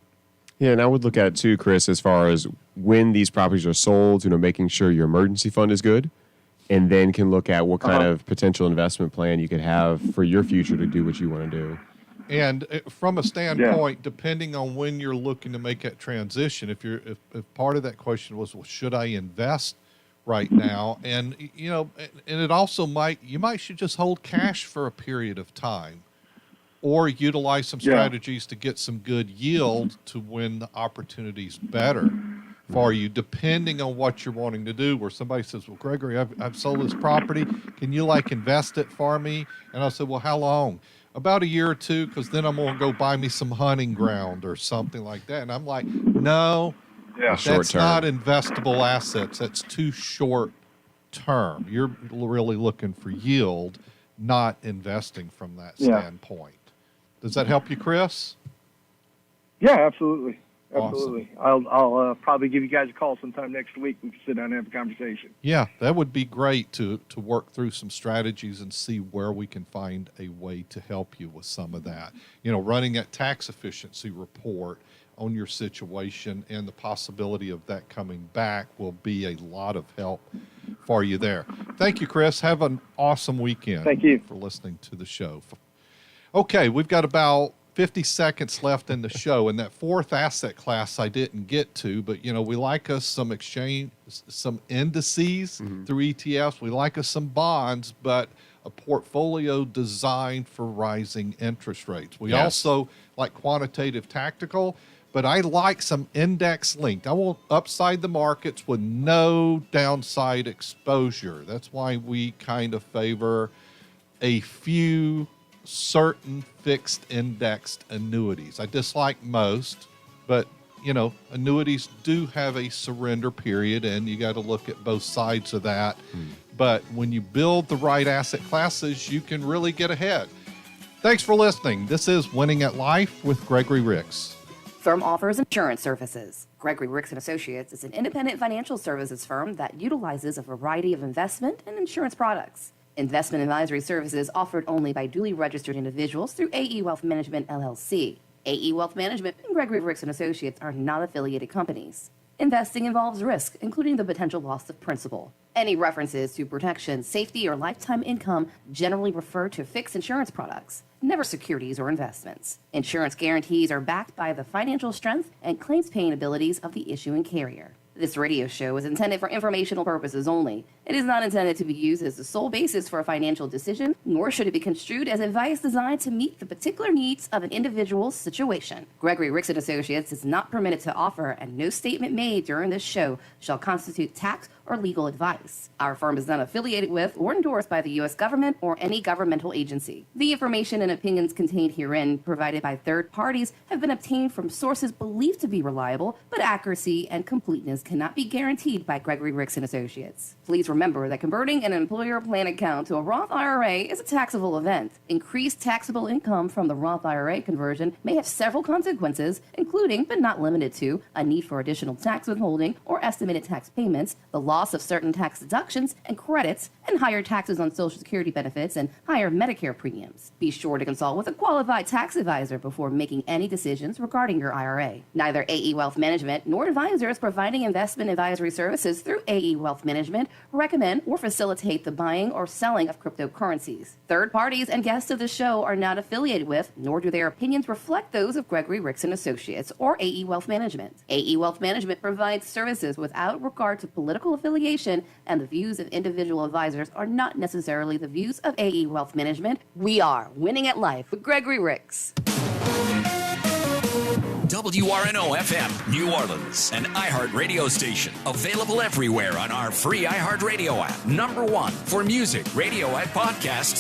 Yeah, and I would look at it too, Chris, as far as when these properties are sold, making sure your emergency fund is good, and then can look at what kind of potential investment plan you could have for your future to do what you want to do. And from a standpoint, depending on when you're looking to make that transition, if part of that question was, well, should I invest right now? And, and it also should just hold cash for a period of time, or utilize some strategies to get some good yield to when the opportunity's better for you, depending on what you're wanting to do. Where somebody says, well, Gregory, I've sold this property. Can you invest it for me? And I said, well, how long? About a year or two, because then I'm going to go buy me some hunting ground or something like that. And I'm like, no, that's not investable assets. That's too short term. You're really looking for yield, not investing from that Yeah. standpoint. Does that help you, Chris? Yeah, absolutely. Awesome. Absolutely. I'll probably give you guys a call sometime next week. We can sit down and have a conversation. Yeah, that would be great to work through some strategies and see where we can find a way to help you with some of that. You know, running a tax efficiency report on your situation and the possibility of that coming back will be a lot of help for you there. Thank you, Chris. Have an awesome weekend. Thank you for listening to the show. Okay, we've got about 50 seconds left in the show, and that fourth asset class I didn't get to, but, you know, we like us some exchange, some indices through ETFs. We like us some bonds, but a portfolio designed for rising interest rates. We also like quantitative tactical, but I like some index linked. I want upside the markets with no downside exposure. That's why we kind of favor a few certain fixed indexed annuities. I dislike most, but you know, annuities do have a surrender period, and you got to look at both sides of that. But when you build the right asset classes, you can really get ahead. Thanks for listening. This is Winning at Life with Gregory Ricks. Firm offers insurance services. Gregory Ricks and Associates is an independent financial services firm that utilizes a variety of investment and insurance products. Investment advisory services offered only by duly registered individuals through AE Wealth Management, LLC. AE Wealth Management and Gregory Ricks and Associates are not affiliated companies. Investing involves risk, including the potential loss of principal. Any references to protection, safety, or lifetime income generally refer to fixed insurance products, never securities or investments. Insurance guarantees are backed by the financial strength and claims paying abilities of the issuing carrier. This radio show is intended for informational purposes only. It is not intended to be used as the sole basis for a financial decision, nor should it be construed as advice designed to meet the particular needs of an individual's situation. Gregory Ricks and Associates is not permitted to offer, and no statement made during this show shall constitute tax or legal advice. Our firm is not affiliated with or endorsed by the U.S. government or any governmental agency. The information and opinions contained herein, provided by third parties, have been obtained from sources believed to be reliable, but accuracy and completeness cannot be guaranteed by Gregory Ricks and Associates. Please remember that converting an employer plan account to a Roth IRA is a taxable event. Increased taxable income from the Roth IRA conversion may have several consequences, including, but not limited to, a need for additional tax withholding or estimated tax payments, the loss of certain tax deductions and credits, and higher taxes on Social Security benefits and higher Medicare premiums. Be sure to consult with a qualified tax advisor before making any decisions regarding your IRA. Neither AE Wealth Management nor advisors providing investment advisory services through AE Wealth Management recommend or facilitate the buying or selling of cryptocurrencies. Third parties and guests of the show are not affiliated with, nor do their opinions reflect those of Gregory Ricks and Associates or AE Wealth Management. AE Wealth Management provides services without regard to political affiliation, and the views of individual advisors are not necessarily the views of AE Wealth Management. We are Winning at Life with Gregory Ricks. WRNO FM, New Orleans, an iHeart radio station. Available everywhere on our free iHeart radio app. #1 for music, radio, and podcasts.